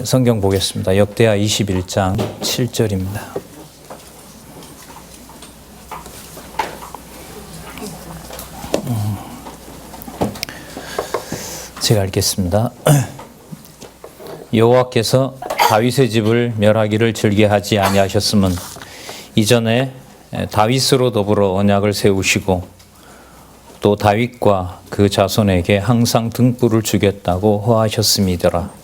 성경 보겠습니다. 역대하 21장 7절입니다. 제가 읽겠습니다. 여호와께서 다윗의 집을 멸하기를 즐겨하지 아니하셨음은 이전에 다윗으로 더불어 언약을 세우시고 또 다윗과 그 자손에게 항상 등불을 주겠다고 허하셨음이더라.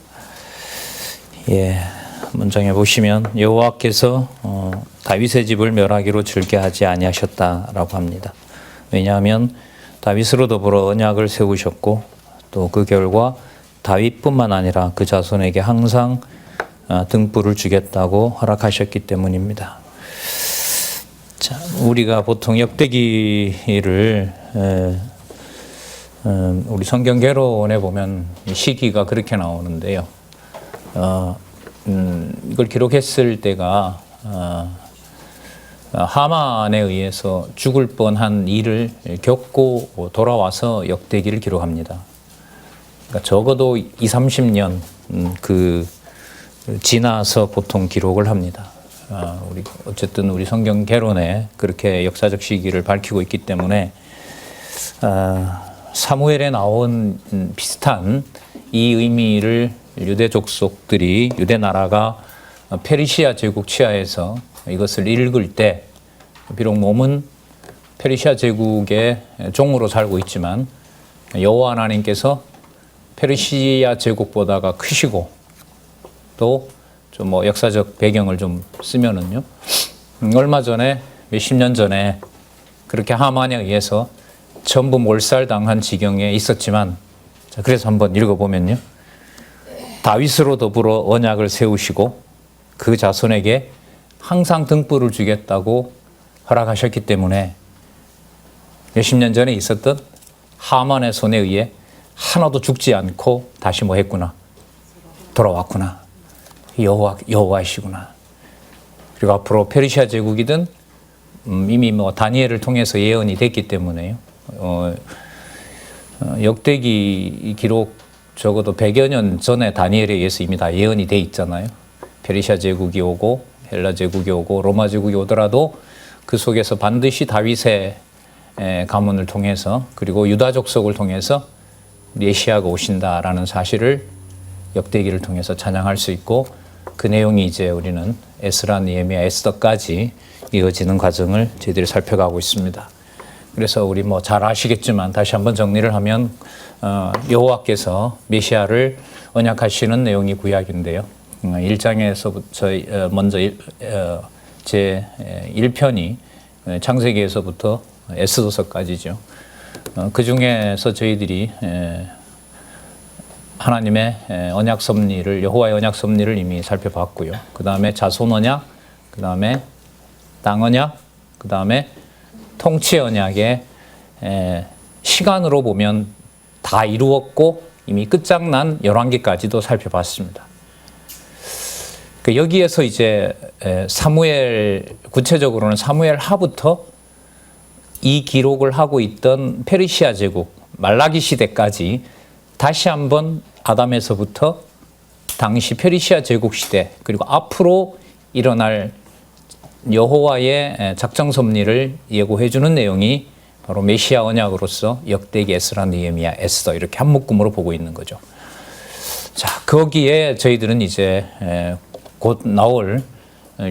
문장에 보시면 여호와께서 다윗의 집을 멸하기로 즐겨하지 아니하셨다라고 합니다. 왜냐하면 다윗으로 더불어 언약을 세우셨고 또 그 결과 다윗뿐만 아니라 그 자손에게 항상 등불을 주겠다고 허락하셨기 때문입니다. 자, 우리가 보통 역대기를 우리 성경 개론에 보면 시기가 그렇게 나오는데요. 이걸 기록했을 때가 하만에 의해서 죽을 뻔한 일을 겪고 돌아와서 역대기를 기록합니다. 그러니까 적어도 20-30년 지나서 보통 기록을 합니다. 어쨌든 우리 성경 개론에 그렇게 역사적 시기를 밝히고 있기 때문에 사무엘에 나온 비슷한 이 의미를 유대 족속들이 유대 나라가 페르시아 제국 치하에서 이것을 읽을 때 비록 몸은 페르시아 제국의 종으로 살고 있지만 여호와 하나님께서 페르시아 제국보다가 크시고 또 좀 역사적 배경을 좀 쓰면은요, 얼마 전에 몇십 년 전에 그렇게 하만에 의해서 전부 몰살당한 지경에 있었지만, 자, 그래서 한번 읽어보면요, 다윗으로 더불어 언약을 세우시고 그 자손에게 항상 등불을 주겠다고 허락하셨기 때문에 몇십 년 전에 있었던 하만의 손에 의해 하나도 죽지 않고 다시 했구나, 돌아왔구나, 여호와이시구나. 그리고 앞으로 페르시아 제국이든 이미 다니엘을 통해서 예언이 됐기 때문에요. 역대기 기록 적어도 100여 년 전에 다니엘에 의해서 이미 다 예언이 돼 있잖아요. 페르시아 제국이 오고 헬라 제국이 오고 로마 제국이 오더라도 그 속에서 반드시 다윗의 가문을 통해서 그리고 유다 족속을 통해서 메시아가 오신다라는 사실을 역대기를 통해서 찬양할 수 있고, 그 내용이 이제 우리는 에스라, 느헤미야, 에스더까지 이어지는 과정을 저희들이 살펴가고 있습니다. 그래서 우리 잘 아시겠지만 다시 한번 정리를 하면 여호와께서 메시아를 언약하시는 내용이 구약인데요. 1장에서부터 먼저 제 1편이 창세기에서부터 에스더서까지죠. 그 중에서 저희들이 하나님의 언약 섭리를, 여호와의 언약 섭리를 이미 살펴봤고요. 그 다음에 자손 언약, 그 다음에 땅 언약, 그 다음에 통치 언약의 시간으로 보면 다 이루었고 이미 끝장난 열왕기까지도 살펴봤습니다. 여기에서 이제 구체적으로는 사무엘 하부터 이 기록을 하고 있던 페르시아 제국, 말라기 시대까지 다시 한번 아담에서부터 당시 페르시아 제국 시대 그리고 앞으로 일어날 여호와의 작정 섭리를 예고해 주는 내용이 바로 메시아 언약으로서 역대기, 에스라, 느헤미야, 에스더 이렇게 한 묶음으로 보고 있는 거죠. 자, 거기에 저희들은 이제 곧 나올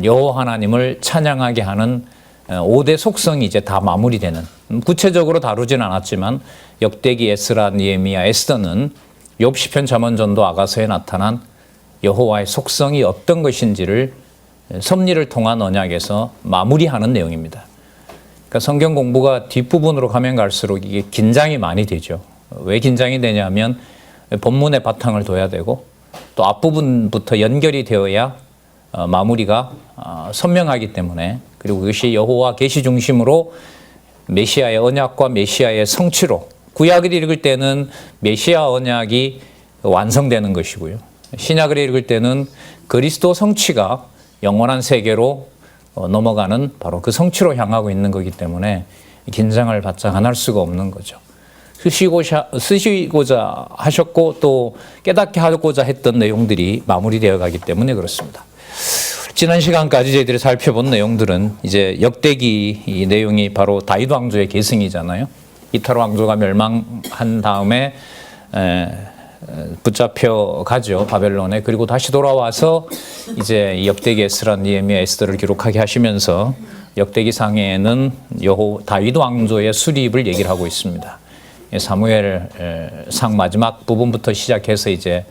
여호와 하나님을 찬양하게 하는 5대 속성이 이제 다 마무리되는, 구체적으로 다루진 않았지만 역대기, 에스라, 느헤미야, 에스더는 욥, 시편, 잠언, 전도, 아가서에 나타난 여호와의 속성이 어떤 것인지를 섭리를 통한 언약에서 마무리하는 내용입니다. 그러니까 성경 공부가 뒷부분으로 가면 갈수록 이게 긴장이 많이 되죠. 왜 긴장이 되냐면 본문의 바탕을 둬야 되고 또 앞부분부터 연결이 되어야 마무리가 선명하기 때문에, 그리고 그것이 여호와 계시 중심으로 메시아의 언약과 메시아의 성취로, 구약을 읽을 때는 메시아 언약이 완성되는 것이고요, 신약을 읽을 때는 그리스도 성취가 영원한 세계로 넘어가는 바로 그 성취로 향하고 있는 거기 때문에 긴장을 바짝 안 할 수가 없는 거죠. 쓰시고자 하셨고 또 깨닫게 하고자 했던 내용들이 마무리되어 가기 때문에 그렇습니다. 지난 시간까지 저희들이 살펴본 내용들은 이제 역대기 이 내용이 바로 다윗 왕조의 계승이잖아요. 이탈 왕조가 멸망한 다음에 붙잡혀 가죠, 바벨론에. 그리고 다시 돌아와서 이제 역대기 에스라, 느헤미야, 에스더를 기록하게 하시면서 역대기상에는 다윗 왕조의 수립을 얘기를 하고 있습니다. 사무엘 상 마지막 부분부터 시작해서 이제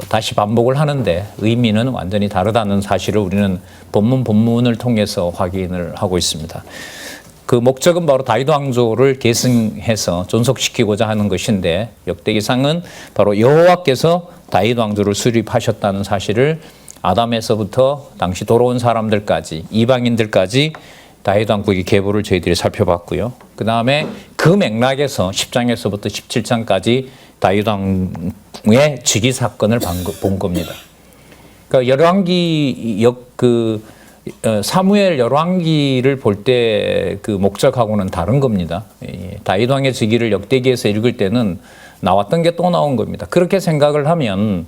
다시 반복을 하는데 의미는 완전히 다르다는 사실을 우리는 본문을 통해서 확인을 하고 있습니다. 그 목적은 바로 다윗 왕조를 계승해서 존속시키고자 하는 것인데 역대기상은 바로 여호와께서 다윗 왕조를 수립하셨다는 사실을 아담에서부터 당시 돌아온 사람들까지 이방인들까지 다윗 왕국의 계보를 저희들이 살펴봤고요. 그 다음에 그 맥락에서 10장에서부터 17장까지 다윗 왕의 즉위 사건을 본 겁니다. 그러니까 열왕기 사무엘 열왕기를 볼 때 그 목적하고는 다른 겁니다. 다윗 왕의 즉위를 역대기에서 읽을 때는 나왔던 게 또 나온 겁니다. 그렇게 생각을 하면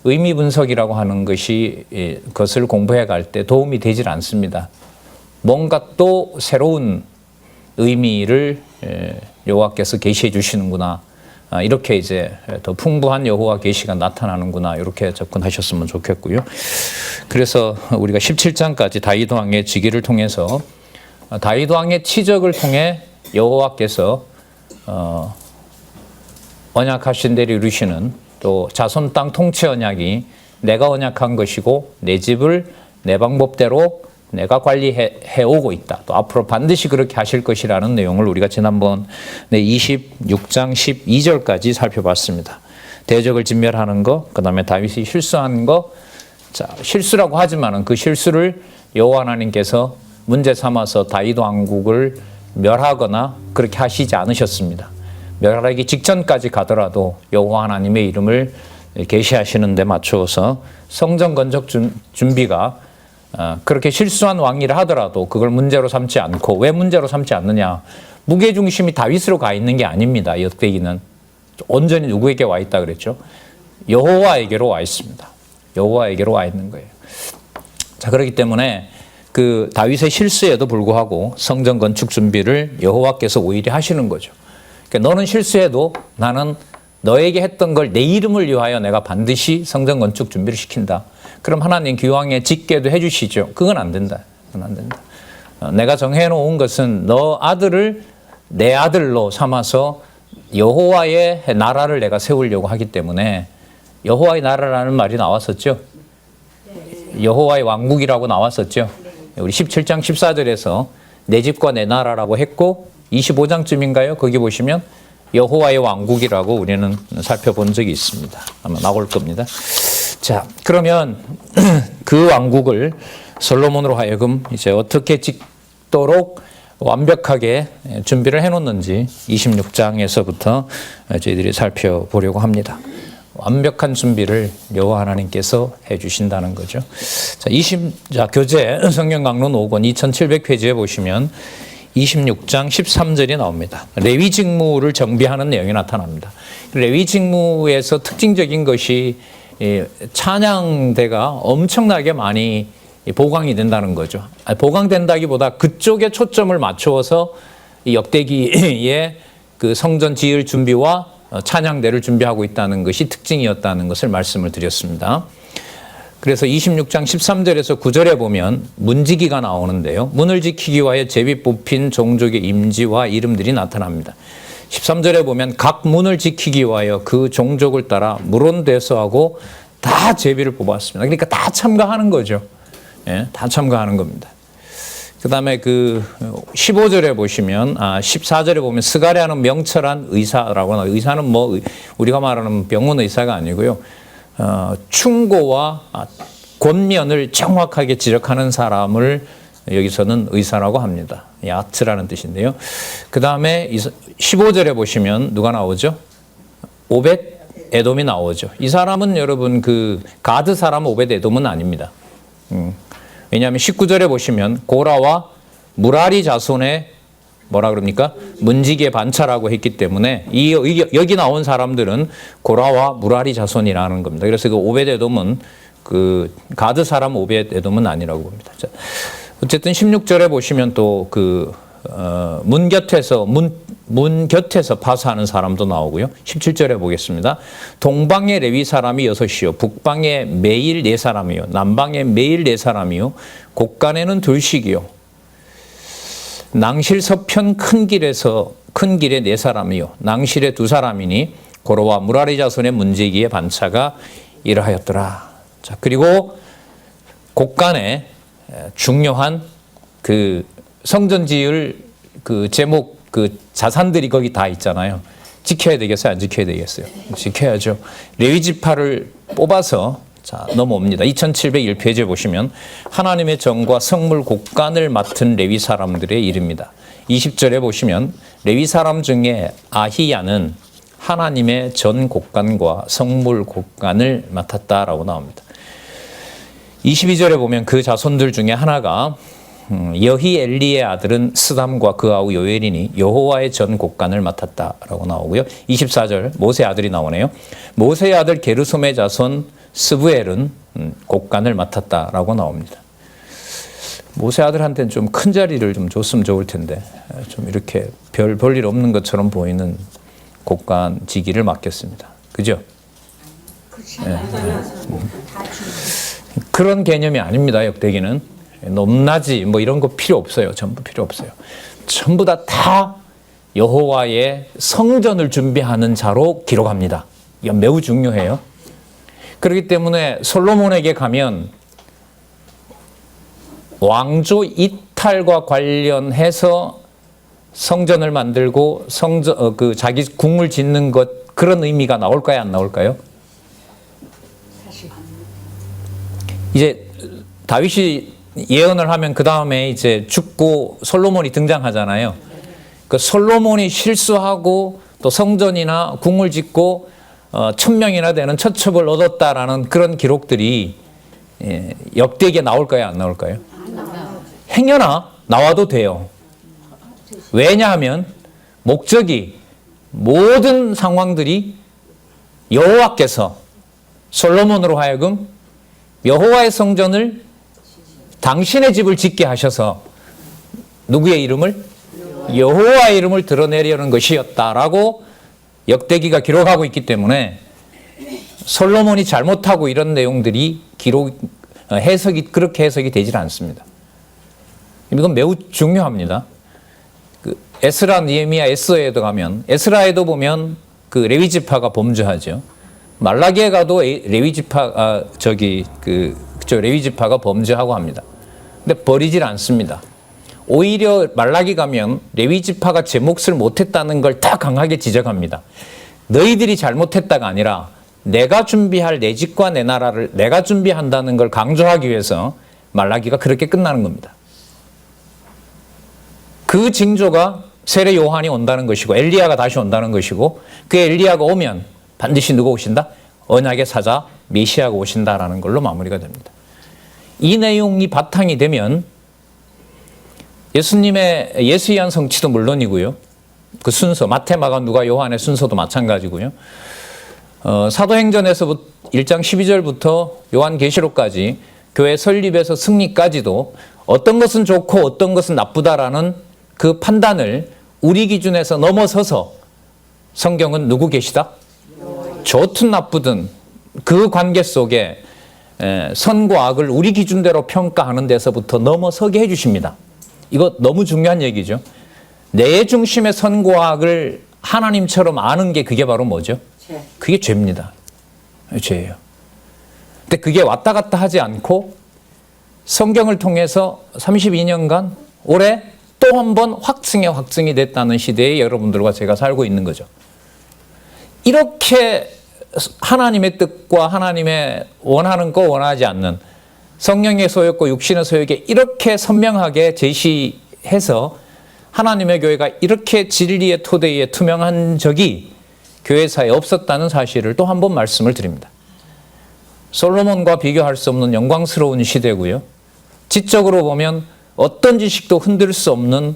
의미 분석이라고 하는 것이 그것을 공부해 갈 때 도움이 되질 않습니다. 뭔가 또 새로운 의미를 여호와께서 계시해 주시는구나. 이렇게 이제 더 풍부한 여호와 계시가 나타나는구나. 이렇게 접근하셨으면 좋겠고요. 그래서 우리가 17장까지 다윗 왕의 즉위를 통해서 다윗 왕의 치적을 통해 여호와께서 언약하신 대로 이루시는 또 자손 땅 통치 언약이 내가 언약한 것이고 내 집을 내 방법대로 내가 관리해 오고 있다. 또 앞으로 반드시 그렇게 하실 것이라는 내용을 우리가 지난번 26장 12절까지 살펴봤습니다. 대적을 진멸하는 것, 그 다음에 다윗이 실수한 것, 자, 실수라고 하지만은 그 실수를 여호와 하나님께서 문제 삼아서 다윗 왕국을 멸하거나 그렇게 하시지 않으셨습니다. 멸하기 직전까지 가더라도 여호와 하나님의 이름을 계시하시는 데 맞추어서 성전 건축 준비가 그렇게 실수한 왕이라 하더라도 그걸 문제로 삼지 않고, 왜 문제로 삼지 않느냐? 무게중심이 다윗으로 가 있는 게 아닙니다. 역대기는 온전히 누구에게 와 있다 그랬죠? 여호와에게로 와 있습니다. 여호와에게로 와 있는 거예요. 자, 그렇기 때문에 그 다윗의 실수에도 불구하고 성전 건축 준비를 여호와께서 오히려 하시는 거죠. 그러니까 너는 실수해도 나는 너에게 했던 걸 내 이름을 위하여 내가 반드시 성전 건축 준비를 시킨다. 그럼 하나님 기왕에 짓게도 해주시죠. 그건 안 된다. 그건 안 된다. 내가 정해놓은 것은 너 아들을 내 아들로 삼아서 여호와의 나라를 내가 세우려고 하기 때문에 여호와의 나라라는 말이 나왔었죠. 여호와의 왕국이라고 나왔었죠. 우리 17장 14절에서 내 집과 내 나라라고 했고 25장쯤인가요? 거기 보시면 여호와의 왕국이라고 우리는 살펴본 적이 있습니다. 아마 나올 겁니다. 자, 그러면 그 왕국을 솔로몬으로 하여금 이제 어떻게 짓도록 완벽하게 준비를 해놓는지 26장에서부터 저희들이 살펴보려고 합니다. 완벽한 준비를 여호와 하나님께서 해주신다는 거죠. 자, 교재 성경 강론 5권 2700페이지에 보시면 26장 13절이 나옵니다. 레위 직무를 정비하는 내용이 나타납니다. 레위 직무에서 특징적인 것이 찬양대가 엄청나게 많이 보강이 된다는 거죠. 보강된다기보다 그쪽에 초점을 맞추어서 역대기의 그 성전 지을 준비와 찬양대를 준비하고 있다는 것이 특징이었다는 것을 말씀을 드렸습니다. 그래서 26장 13절에서 9절에 보면 문지기가 나오는데요. 문을 지키기 위하여 제비 뽑힌 종족의 임지와 이름들이 나타납니다. 13절에 보면 각 문을 지키기 위하여 그 종족을 따라 물온대서하고 다 제비를 뽑았습니다. 그러니까 다 참가하는 거죠. 예, 다 참가하는 겁니다. 그 다음에 그 15절에 보시면, 14절에 보면 스가랴는 명철한 의사라고 하나, 의사는 뭐 우리가 말하는 병원 의사가 아니고요. 충고와 권면을 정확하게 지적하는 사람을 여기서는 의사라고 합니다. 야트라는 뜻인데요. 그 다음에 15절에 보시면 누가 나오죠? 오벳 에돔이 나오죠. 이 사람은 여러분 그 가드 사람 오벳 에돔은 아닙니다. 왜냐하면 19절에 보시면 고라와 무라리 자손의 뭐라 그럽니까? 문지기의 반차라고 했기 때문에 여기 나온 사람들은 고라와 무라리 자손이라는 겁니다. 그래서 그 오벳에돔은 그 가드 사람 오벳에돔은 아니라고 봅니다. 자, 어쨌든 16절에 보시면 또 그 문 곁에서 파수하는 사람도 나오고요. 17절에 보겠습니다. 동방의 레위 사람이 6이요, 북방에 매일 4사람이요, 남방에 매일 4사람이요, 곳간에는 둘씩이요, 낭실 서편 큰 길에 4사람이요, 낭실에 2사람이니 고로와 무라리 자손의 문지기의 반차가 이러하였더라. 자, 그리고 곳간에 중요한 그 성전 지을 그 제목 그 자산들이 거기 다 있잖아요. 지켜야 되겠어요? 안 지켜야 되겠어요? 지켜야죠. 레위 지파를 뽑아서 자 넘어옵니다. 2701페이지에 보시면 하나님의 전과 성물 곳간을 맡은 레위 사람들의 이름입니다. 20절에 보시면 레위 사람 중에 아히야는 하나님의 전 곳간과 성물 곳간을 맡았다라고 나옵니다. 22절에 보면 그 자손들 중에 하나가 여히엘리의 아들은 스담과 그 아우 요엘이니 여호와의 전 곳간을 맡았다라고 나오고요. 24절 모세 아들이 나오네요. 모세의 아들 게르솜의 자손 스부엘은 곳간을 맡았다라고 나옵니다. 모세 아들한테는 좀 큰 자리를 좀 줬으면 좋을 텐데 좀 이렇게 별 볼 일 없는 것처럼 보이는 곳간 지기를 맡겼습니다. 그죠? 네. 그런 개념이 아닙니다. 역대기는. 높낮이 뭐 이런 거 필요 없어요. 전부 필요 없어요. 전부 다 여호와의 성전을 준비하는 자로 기록합니다. 이건 매우 중요해요. 그렇기 때문에 솔로몬에게 가면 왕조 이탈과 관련해서 성전을 만들고 자기 궁을 짓는 것 그런 의미가 나올까요? 안 나올까요? 이제 다윗이 예언을 하면 그 다음에 이제 죽고 솔로몬이 등장하잖아요. 그 솔로몬이 실수하고 또 성전이나 궁을 짓고 1000명이나 되는 처첩을 얻었다라는 그런 기록들이 역대기에 나올까요? 안 나올까요? 행여나 나와도 돼요. 왜냐하면 목적이 모든 상황들이 여호와께서 솔로몬으로 하여금 여호와의 성전을 당신의 집을 짓게 하셔서 누구의 이름을? 여호와의 이름을 드러내려는 것이었다라고 역대기가 기록하고 있기 때문에 솔로몬이 잘못하고 이런 내용들이 그렇게 해석이 되질 않습니다. 이건 매우 중요합니다. 그 에스라, 느헤미야, 에스더에도 가면 에스라에도 보면 그 레위 지파가 범죄하죠. 말라기에 가도 레위 지파가 범죄하고 합니다. 근데 버리질 않습니다. 오히려 말라기 가면 레위 지파가 제 몫을 못했다는 걸 더 강하게 지적합니다. 너희들이 잘못했다가 아니라 내가 준비할 내 집과 내 나라를 내가 준비한다는 걸 강조하기 위해서 말라기가 그렇게 끝나는 겁니다. 그 징조가 세례 요한이 온다는 것이고 엘리야가 다시 온다는 것이고 그 엘리야가 오면 반드시 누가 오신다? 언약의 사자 메시아가 오신다라는 걸로 마무리가 됩니다. 이 내용이 바탕이 되면 예수님의 예수위한 성취도 물론이고요. 그 순서 마태, 마가, 누가, 요한의 순서도 마찬가지고요. 사도행전에서 1장 12절부터 요한계시록까지 교회 설립에서 승리까지도 어떤 것은 좋고 어떤 것은 나쁘다라는 그 판단을 우리 기준에서 넘어서서 성경은 누구 계시다? 좋든 나쁘든 그 관계 속에 선과 악을 우리 기준대로 평가하는 데서부터 넘어서게 해주십니다. 이거 너무 중요한 얘기죠. 내 중심의 선과 악을 하나님처럼 아는 게 그게 바로 뭐죠? 그게 죄입니다. 죄예요. 근데 그게 왔다 갔다 하지 않고 성경을 통해서 32년간 올해 또 한 번 확증이 됐다는 시대에 여러분들과 제가 살고 있는 거죠. 이렇게 하나님의 뜻과 하나님의 원하는 거 원하지 않는 성령의 소욕과 육신의 소욕에 이렇게 선명하게 제시해서 하나님의 교회가 이렇게 진리의 토대에 투명한 적이 교회사에 없었다는 사실을 또 한 번 말씀을 드립니다. 솔로몬과 비교할 수 없는 영광스러운 시대고요. 지적으로 보면 어떤 지식도 흔들 수 없는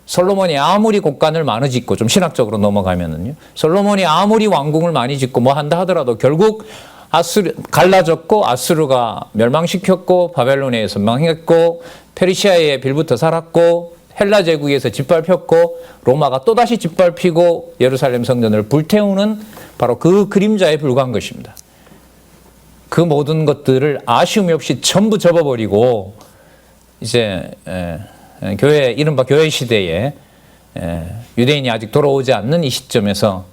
솔로몬이 아무리 곡간을 많이 짓고 좀 신학적으로 넘어가면은요. 솔로몬이 아무리 왕궁을 많이 짓고 뭐 한다 하더라도 결국 아수르 갈라졌고 아수르가 멸망시켰고 바벨론에 선망했고 페르시아에 빌부터 살았고 헬라 제국에서 짓밟혔고 로마가 또다시 짓밟히고 예루살렘 성전을 불태우는 바로 그 그림자에 불과한 것입니다. 그 모든 것들을 아쉬움이 없이 전부 접어버리고 이제 교회 이른바 교회 시대에 유대인이 아직 돌아오지 않는 이 시점에서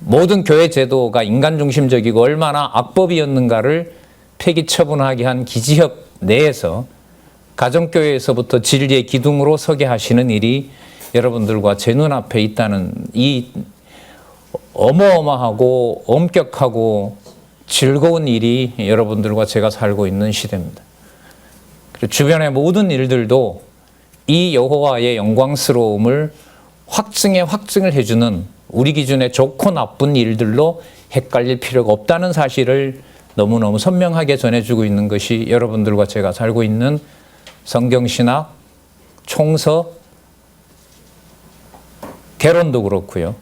모든 교회 제도가 인간 중심적이고 얼마나 악법이었는가를 폐기 처분하게 한 기지협 내에서 가정교회에서부터 진리의 기둥으로 서게 하시는 일이 여러분들과 제 눈앞에 있다는 이 어마어마하고 엄격하고 즐거운 일이 여러분들과 제가 살고 있는 시대입니다. 그리고 주변의 모든 일들도 이 여호와의 영광스러움을 확증을 해주는 우리 기준에 좋고 나쁜 일들로 헷갈릴 필요가 없다는 사실을 너무너무 선명하게 전해주고 있는 것이 여러분들과 제가 살고 있는 성경신학, 총서, 개론도 그렇고요.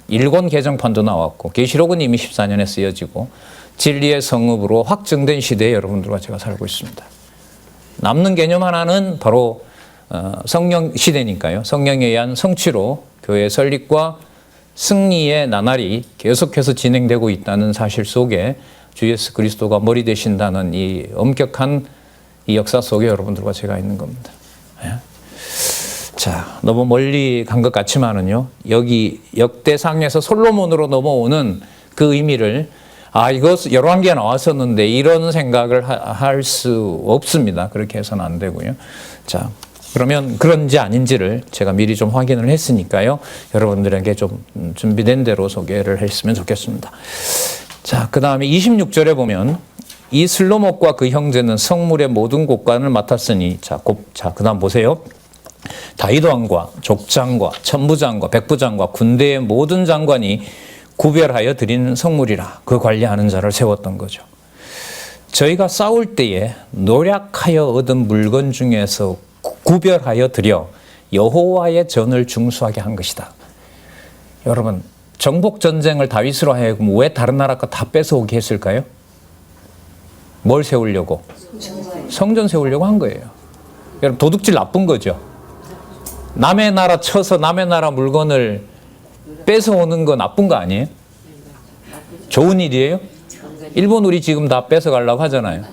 일권 개정판도 나왔고 계시록은 이미 14년에 쓰여지고 진리의 성읍으로 확증된 시대에 여러분들과 제가 살고 있습니다. 남는 개념 하나는 바로 성령 시대니까요. 성령에 의한 성취로 교회의 설립과 승리의 나날이 계속해서 진행되고 있다는 사실 속에 주 예수 그리스도가 머리 되신다는 이 엄격한 이 역사 속에 여러분들과 제가 있는 겁니다. 자, 너무 멀리 간 것 같지만은요, 여기 역대상에서 솔로몬으로 넘어오는 그 의미를 이거 열왕기에 나왔었는데 이런 생각을 할 수 없습니다. 그렇게 해서는 안 되고요. 자, 그러면 그런지 아닌지를 제가 미리 좀 확인을 했으니까요. 여러분들에게 좀 준비된 대로 소개를 했으면 좋겠습니다. 자, 그 다음에 26절에 보면 이 슬로목과 그 형제는 성물의 모든 곡간을 맡았으니 그 다음 보세요. 다윗 왕과 족장과 천부장과 백부장과 군대의 모든 장관이 구별하여 드린 성물이라 그 관리하는 자를 세웠던 거죠. 저희가 싸울 때에 노력하여 얻은 물건 중에서 구별하여 드려 여호와의 전을 중수하게 한 것이다. 여러분, 정복 전쟁을 다윗으로 하여금 왜 다른 나라 거 다 뺏어오게 했을까요? 뭘 세우려고? 성전 세우려고 한 거예요. 여러분, 도둑질 나쁜 거죠. 남의 나라 쳐서 남의 나라 물건을 뺏어오는 거 나쁜 거 아니에요? 좋은 일이에요? 일본 우리 지금 다 뺏어가려고 하잖아요.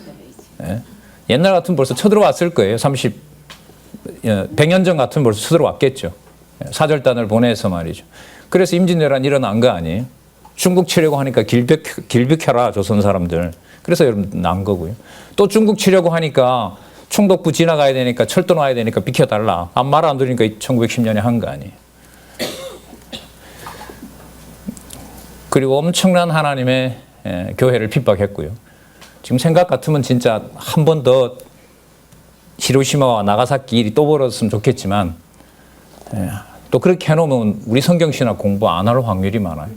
예? 옛날 같으면 벌써 쳐들어왔을 거예요. 100년 전 같으면 벌써 쳐들어왔겠죠. 사절단을 보내서 말이죠. 그래서 임진왜란 일어난 거 아니에요? 중국 치려고 하니까 길비켜라 조선 사람들. 그래서 여러분 난 거고요. 또 중국 치려고 하니까 충독부 지나가야 되니까 철도 놔야 되니까 비켜달라. 말 안 들으니까 1910년에 한 거 아니에요. 그리고 엄청난 하나님의 교회를 핍박했고요. 지금 생각 같으면 진짜 한 번 더 히로시마와 나가사키 일이 또 벌어졌으면 좋겠지만 또 그렇게 해놓으면 우리 성경신학 공부 안 할 확률이 많아요.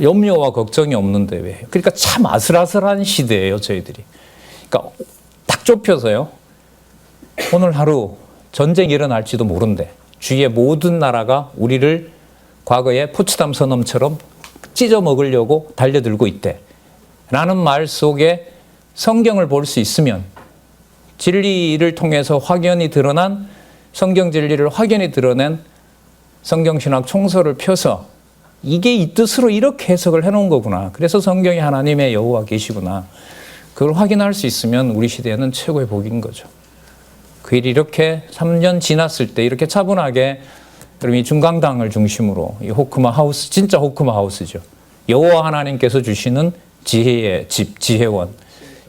염려와 걱정이 없는데 왜? 그러니까 참 아슬아슬한 시대예요, 저희들이. 그러니까 딱 좁혀서요. 오늘 하루 전쟁이 일어날지도 모른대. 주위의 모든 나라가 우리를 과거에 포츠담 선언처럼 찢어 먹으려고 달려들고 있대. 라는 말 속에 성경을 볼 수 있으면 진리를 통해서 확연히 드러난 성경 진리를 확연히 드러낸 성경신학 총서를 펴서 이게 이 뜻으로 이렇게 해석을 해놓은 거구나. 그래서 성경이 하나님의 여호와 계시구나. 그걸 확인할 수 있으면 우리 시대에는 최고의 복인 거죠. 그 일이 이렇게 3년 지났을 때 이렇게 차분하게 그럼 이 중강당을 중심으로 이 호크마 하우스, 진짜 호크마 하우스죠. 여호와 하나님께서 주시는 지혜의 집, 지혜원.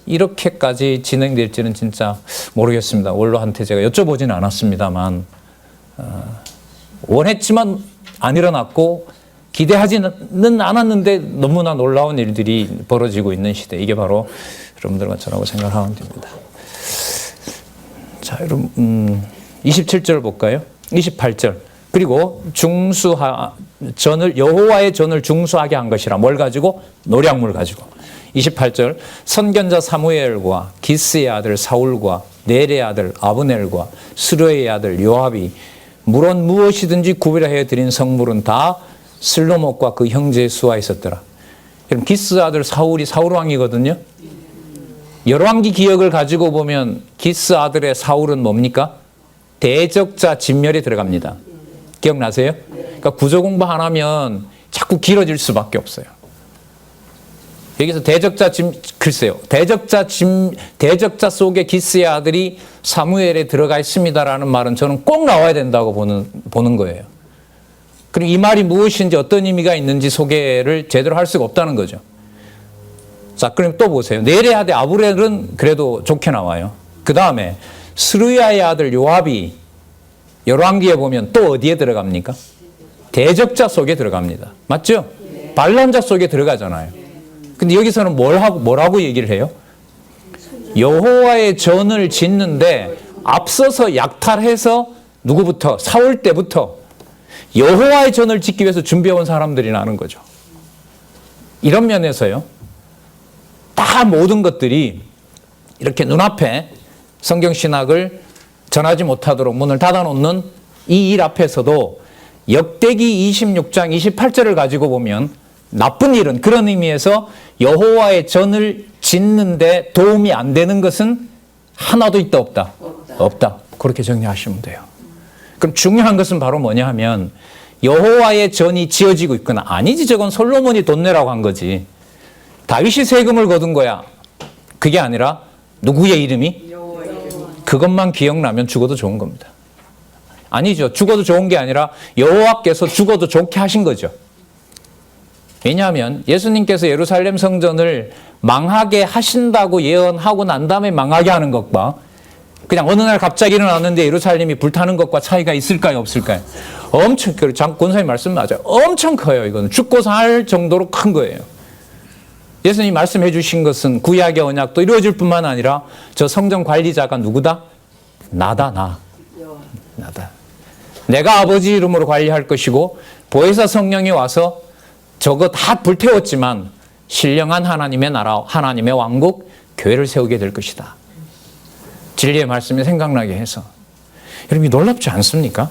이렇게까지 진행될지는 진짜 모르겠습니다. 원로한테 제가 여쭤보지는 않았습니다만 원했지만 안 일어났고 기대하지는 않았는데 너무나 놀라운 일들이 벌어지고 있는 시대. 이게 바로 여러분들과 저라고 생각하면 됩니다. 자, 여러분 27절 볼까요? 28절. 그리고 여호와의 전을 중수하게 한 것이라. 뭘 가지고? 노략물 가지고. 28절 선견자 사무엘과 기스의 아들 사울과 넬의 아들 아브넬과 스루의 아들 요압이 물론 무엇이든지 구별하여 드린 성물은 다 슬로목과 그 형제의 수하에 있었더라. 그럼 기스 아들 사울이 사울왕이거든요. 열왕기 기억을 가지고 보면 기스 아들의 사울은 뭡니까? 대적자 진멸에 들어갑니다. 기억나세요? 그러니까 구조 공부 안 하면 자꾸 길어질 수밖에 없어요. 여기서 글쎄요. 대적자 속에 기스의 아들이 사무엘에 들어가 있습니다라는 말은 저는 꼭 나와야 된다고 보는 거예요. 그리고 이 말이 무엇인지 어떤 의미가 있는지 소개를 제대로 할 수가 없다는 거죠. 자, 그럼 또 보세요. 넬의 아들 아브넬은 그래도 좋게 나와요. 그 다음에 스루야의 아들 요압이 열왕기에 보면 또 어디에 들어갑니까? 대적자 속에 들어갑니다. 맞죠? 반란자 속에 들어가잖아요. 근데 여기서는 뭐라고 얘기를 해요? 여호와의 전을 짓는데 앞서서 약탈해서 누구부터? 사울 때부터 여호와의 전을 짓기 위해서 준비해온 사람들이라는 거죠. 이런 면에서요. 다 모든 것들이 이렇게 눈앞에 성경신학을 전하지 못하도록 문을 닫아놓는 이 일 앞에서도 역대기 26장 28절을 가지고 보면 나쁜 일은 그런 의미에서 여호와의 전을 짓는데 도움이 안 되는 것은 하나도 있다 없다? 없다. 그렇게 정리하시면 돼요. 그럼 중요한 것은 바로 뭐냐 하면 여호와의 전이 지어지고 있거나 아니지 저건 솔로몬이 돈 내라고 한 거지. 다윗이 세금을 거둔 거야. 그게 아니라 누구의 이름이? 그것만 기억나면 죽어도 좋은 겁니다. 아니죠. 죽어도 좋은 게 아니라 여호와께서 죽어도 좋게 하신 거죠. 왜냐하면 예수님께서 예루살렘 성전을 망하게 하신다고 예언하고 난 다음에 망하게 하는 것과 그냥 어느 날 갑자기 일어났는데 예루살렘이 불타는 것과 차이가 있을까요? 없을까요? 엄청, 권사님 말씀 맞아요. 엄청 커요. 이거는 죽고 살 정도로 큰 거예요. 예수님이 말씀해 주신 것은 구약의 언약도 이루어질 뿐만 아니라 저 성전 관리자가 누구다? 나다. 나다. 내가 아버지 이름으로 관리할 것이고 보혜사 성령이 와서 저거 다 불태웠지만 신령한 하나님의 나라, 하나님의 왕국, 교회를 세우게 될 것이다. 진리의 말씀이 생각나게 해서. 여러분 놀랍지 않습니까?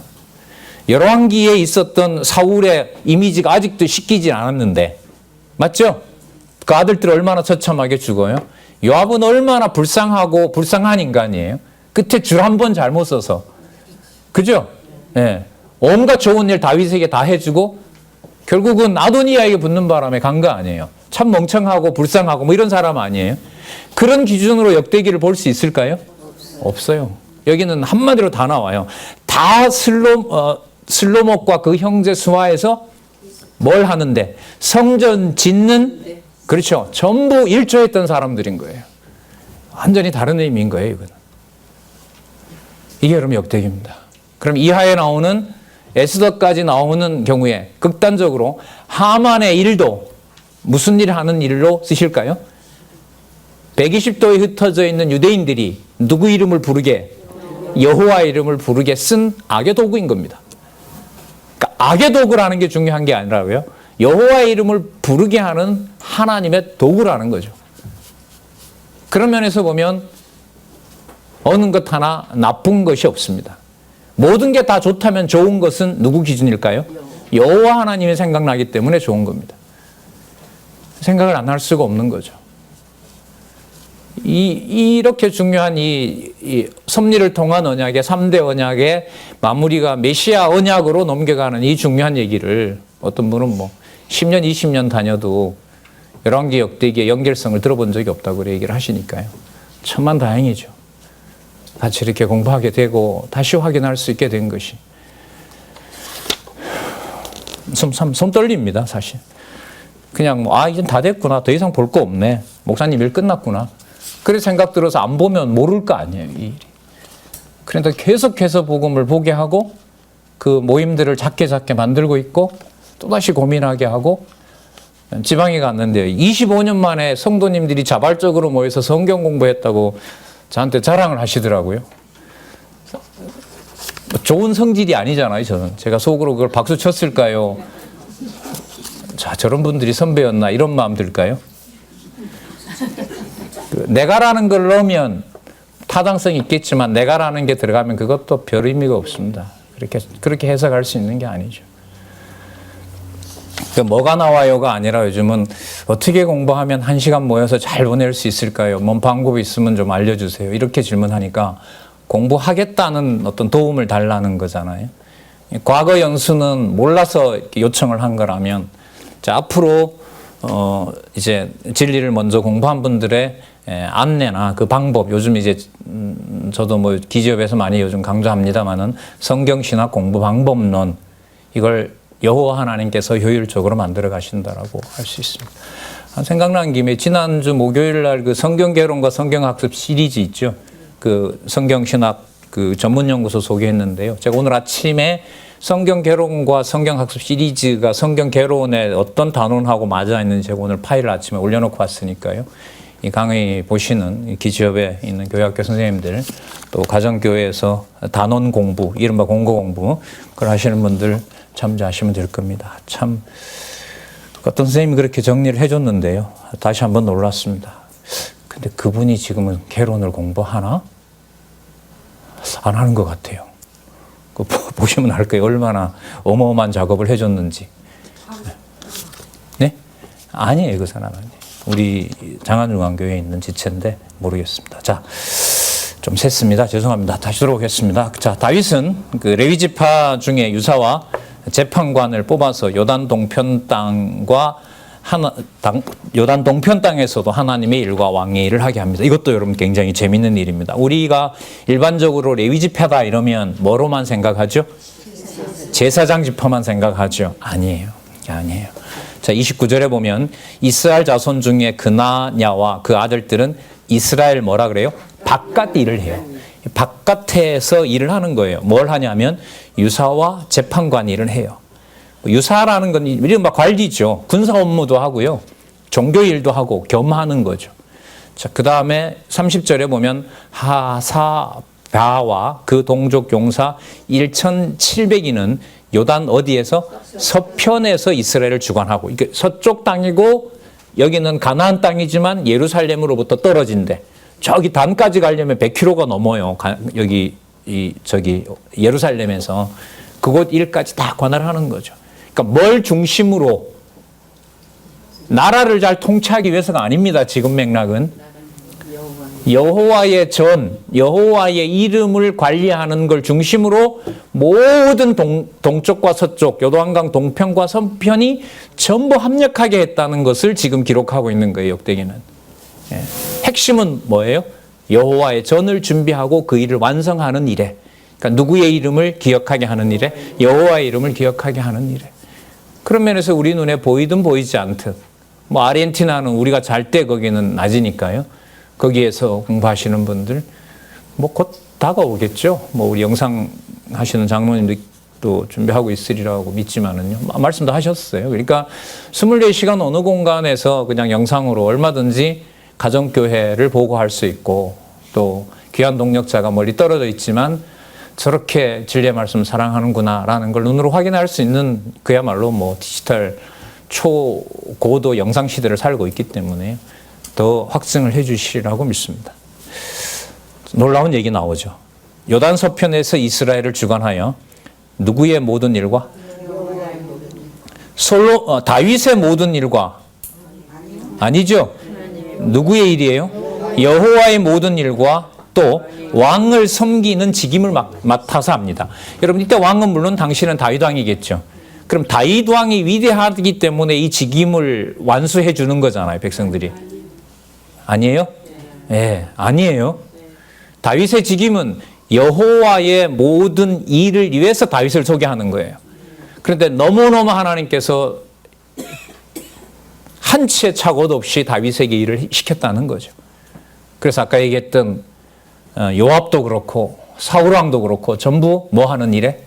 열왕기에 있었던 사울의 이미지가 아직도 씻기지 않았는데 맞죠? 그 아들들 얼마나 처참하게 죽어요? 요압은 얼마나 불쌍한 인간이에요. 끝에 줄 한 번 잘못 써서. 그죠? 네. 온갖 좋은 일 다윗에게 다 해주고 결국은 아도니아에게 붙는 바람에 간 거 아니에요. 참 멍청하고 불쌍하고 뭐 이런 사람 아니에요. 그런 기준으로 역대기를 볼 수 있을까요? 없어요. 여기는 한마디로 다 나와요. 다 슬로목과 그 형제 수하에서 뭘 하는데? 성전 짓는, 그렇죠. 전부 일조했던 사람들인 거예요. 완전히 다른 의미인 거예요, 이거는. 이게 여러분 역대기입니다. 그럼 이하에 나오는 에스더까지 나오는 경우에 극단적으로 하만의 일도 무슨 일을 하는 일로 쓰실까요? 120도에 흩어져 있는 유대인들이 누구 이름을 부르게? 여호와의 이름을 부르게 쓴 악의 도구인 겁니다. 그러니까 악의 도구라는 게 중요한 게 아니라고요. 여호와의 이름을 부르게 하는 하나님의 도구라는 거죠. 그런 면에서 보면 어느 것 하나 나쁜 것이 없습니다. 모든 게 다 좋다면 좋은 것은 누구 기준일까요? 여호와 하나님이 생각나기 때문에 좋은 겁니다. 생각을 안 할 수가 없는 거죠. 이렇게 중요한 이 섭리를 통한 언약의 3대 언약의 마무리가 메시아 언약으로 넘겨가는 이 중요한 얘기를 어떤 분은 뭐 10년, 20년 다녀도 열왕기 역대기의 연결성을 들어본 적이 없다고 얘기를 하시니까요. 천만다행이죠. 같이 이렇게 공부하게 되고 다시 확인할 수 있게 된 것이 손 떨립니다, 사실. 그냥 뭐 이젠 다 됐구나. 더 이상 볼 거 없네. 목사님 일 끝났구나. 그런 생각 들어서 안 보면 모를 거 아니에요, 이 일이. 그런데 계속해서 복음을 보게 하고 그 모임들을 작게 만들고 있고 또다시 고민하게 하고 지방에 갔는데 25년 만에 성도님들이 자발적으로 모여서 성경 공부했다고 저한테 자랑을 하시더라고요. 좋은 성질이 아니잖아요, 저는. 제가 속으로 그걸 박수 쳤을까요? 자, 저런 분들이 선배였나 이런 마음 들까요? 내가라는 걸 넣으면 타당성이 있겠지만 내가라는 게 들어가면 그것도 별 의미가 없습니다. 그렇게 해석할 수 있는 게 아니죠. 뭐가 나와요가 아니라 요즘은 어떻게 공부하면 1시간 모여서 잘 보낼 수 있을까요? 뭔 방법이 있으면 좀 알려주세요. 이렇게 질문하니까 공부하겠다는 어떤 도움을 달라는 거잖아요. 과거 연수는 몰라서 요청을 한 거라면, 자, 앞으로 이제 진리를 먼저 공부한 분들의 안내나 그 방법, 요즘 이제 저도 뭐 기지협에서 많이 요즘 강조합니다만은 성경신학 공부 방법론, 이걸 여호와 하나님께서 효율적으로 만들어 가신다라고 할 수 있습니다. 생각난 김에 지난주 목요일 날 그 성경개론과 성경학습 시리즈 있죠. 그 성경신학 그 전문연구소 소개했는데요. 제가 오늘 아침에 성경개론과 성경학습 시리즈가 성경개론에 어떤 단원하고 맞아 있는지 제가 오늘 파일을 아침에 올려놓고 왔으니까요. 이 강의 보시는 기지협에 있는 교회학교 선생님들, 또 가정교회에서 단원 공부, 이른바 공고 공부, 그걸 하시는 분들 참조하시면 될 겁니다. 참 어떤 선생님이 그렇게 정리를 해줬는데요. 다시 한번 놀랐습니다. 근데 그분이 지금은 개론을 공부하나? 안 하는 것 같아요. 보시면 알 거예요. 얼마나 어마어마한 작업을 해줬는지. 네? 아니에요. 그 사람은. 우리 장안중앙교회에 있는 지체인데 모르겠습니다. 자, 좀 셌습니다. 죄송합니다. 다시 들어오겠습니다. 자, 다윗은 그 레위지파 중에 유사와 재판관을 뽑아서 요단 동편 땅과 요단 동편 땅에서도 하나님의 일과 왕의 일을 하게 합니다. 이것도 여러분 굉장히 재밌는 일입니다. 우리가 일반적으로 레위지파다 이러면 뭐로만 생각하죠? 제사장 지파만 생각하죠. 아니에요. 아니에요. 자, 29절에 보면 이스라엘 자손 중에 그나냐와 그 아들들은 이스라엘 뭐라 그래요? 바깥 일을 해요. 바깥에서 일을 하는 거예요. 뭘 하냐면 유사와 재판관 일을 해요. 유사라는 건 이른바 관리죠. 군사 업무도 하고요. 종교 일도 하고 겸하는 거죠. 자, 그 다음에 30절에 보면 하사바와 그 동족 용사 1,700인은 요단 어디에서? 서편에서 이스라엘을 주관하고, 이게 서쪽 땅이고 여기는 가나안 땅이지만 예루살렘으로부터 떨어진대. 저기 단까지 가려면 100km가 넘어요. 저기 예루살렘에서 그곳 일까지 다 관할하는 거죠. 그러니까 뭘 중심으로 나라를 잘 통치하기 위해서가 아닙니다. 지금 맥락은 여호와의 전, 여호와의 이름을 관리하는 걸 중심으로 모든 동쪽과 서쪽, 요단강 동편과 서편이 전부 합력하게 했다는 것을 지금 기록하고 있는 거예요. 역대기는. 예. 핵심은 뭐예요? 여호와의 전을 준비하고 그 일을 완성하는 일에, 그러니까 누구의 이름을 기억하게 하는 일에, 여호와의 이름을 기억하게 하는 일에. 그런 면에서 우리 눈에 보이든 보이지 않든, 뭐 아르헨티나는 우리가 잘 때 거기는 낮이니까요. 거기에서 공부하시는 분들 뭐 곧 다가오겠죠. 뭐 우리 영상 하시는 장로님도 준비하고 있으리라고 믿지만은요. 말씀도 하셨어요. 그러니까 24시간 어느 공간에서 그냥 영상으로 얼마든지 가정교회를 보고할 수 있고, 또 귀한 동력자가 멀리 떨어져 있지만 저렇게 진리의 말씀 사랑하는구나라는 걸 눈으로 확인할 수 있는, 그야말로 뭐 디지털 초고도 영상 시대를 살고 있기 때문에 더 확증을 해 주시리라고 믿습니다. 놀라운 얘기 나오죠. 요단 서편에서 이스라엘을 주관하여 누구의 모든 일과? 다윗의 모든 일과? 아니죠. 누구의 일이에요? 여호와의 모든 일과 또 왕을 섬기는 직임을 맡아서 합니다. 여러분, 이때 왕은 물론 당시는 다윗 왕이겠죠. 그럼 다윗 왕이 위대하기 때문에 이 직임을 완수해 주는 거잖아요, 백성들이. 아니에요? 예, 아니에요. 다윗의 직임은 여호와의 모든 일을 위해서 다윗을 소개하는 거예요. 그런데 너무너무 하나님께서 한 치의 착오도 없이 다윗에게 일을 시켰다는 거죠. 그래서 아까 얘기했던 요압도 그렇고 사울 왕도 그렇고 전부 뭐 하는 일에?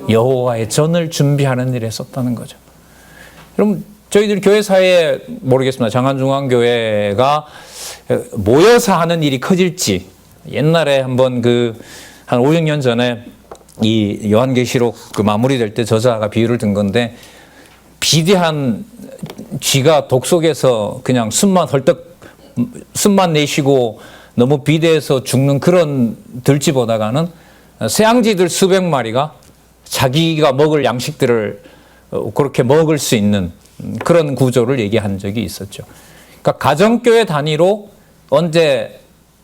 여호와의 전을 준비하는 일에 썼다는 거죠. 여러분, 저희들 교회사에 모르겠습니다. 장안중앙교회가 모여서 하는 일이 커질지, 옛날에 한번 한 5, 6년 전에 이 요한계시록 마무리될 때 저자가 비유를 든 건데, 비대한 쥐가 독 속에서 그냥 숨만 헐떡 숨만 내쉬고 너무 비대해서 죽는 그런 들쥐보다가는 새양쥐들 수백 마리가 자기가 먹을 양식들을 그렇게 먹을 수 있는 그런 구조를 얘기한 적이 있었죠. 그러니까 가정교회 단위로 언제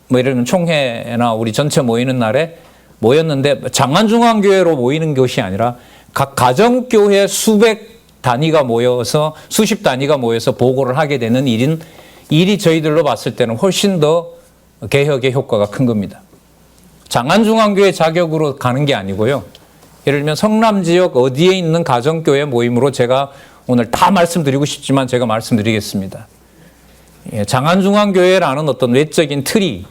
뭐 예를 들면 총회나 우리 전체 모이는 날에 모였는데 장안중앙교회로 모이는 것이 아니라 각 가정교회 수백 단위가 모여서 수십 단위가 모여서 보고를 하게 되는 일이 저희들로 봤을 때는 훨씬 더 개혁의 효과가 큰 겁니다. 장안중앙교회 자격으로 가는 게 아니고요. 예를 들면 성남 지역 어디에 있는 가정교회 모임으로 제가 오늘 다 말씀드리고 싶지만 제가 말씀드리겠습니다. 장안중앙교회라는 어떤 외적인 틀이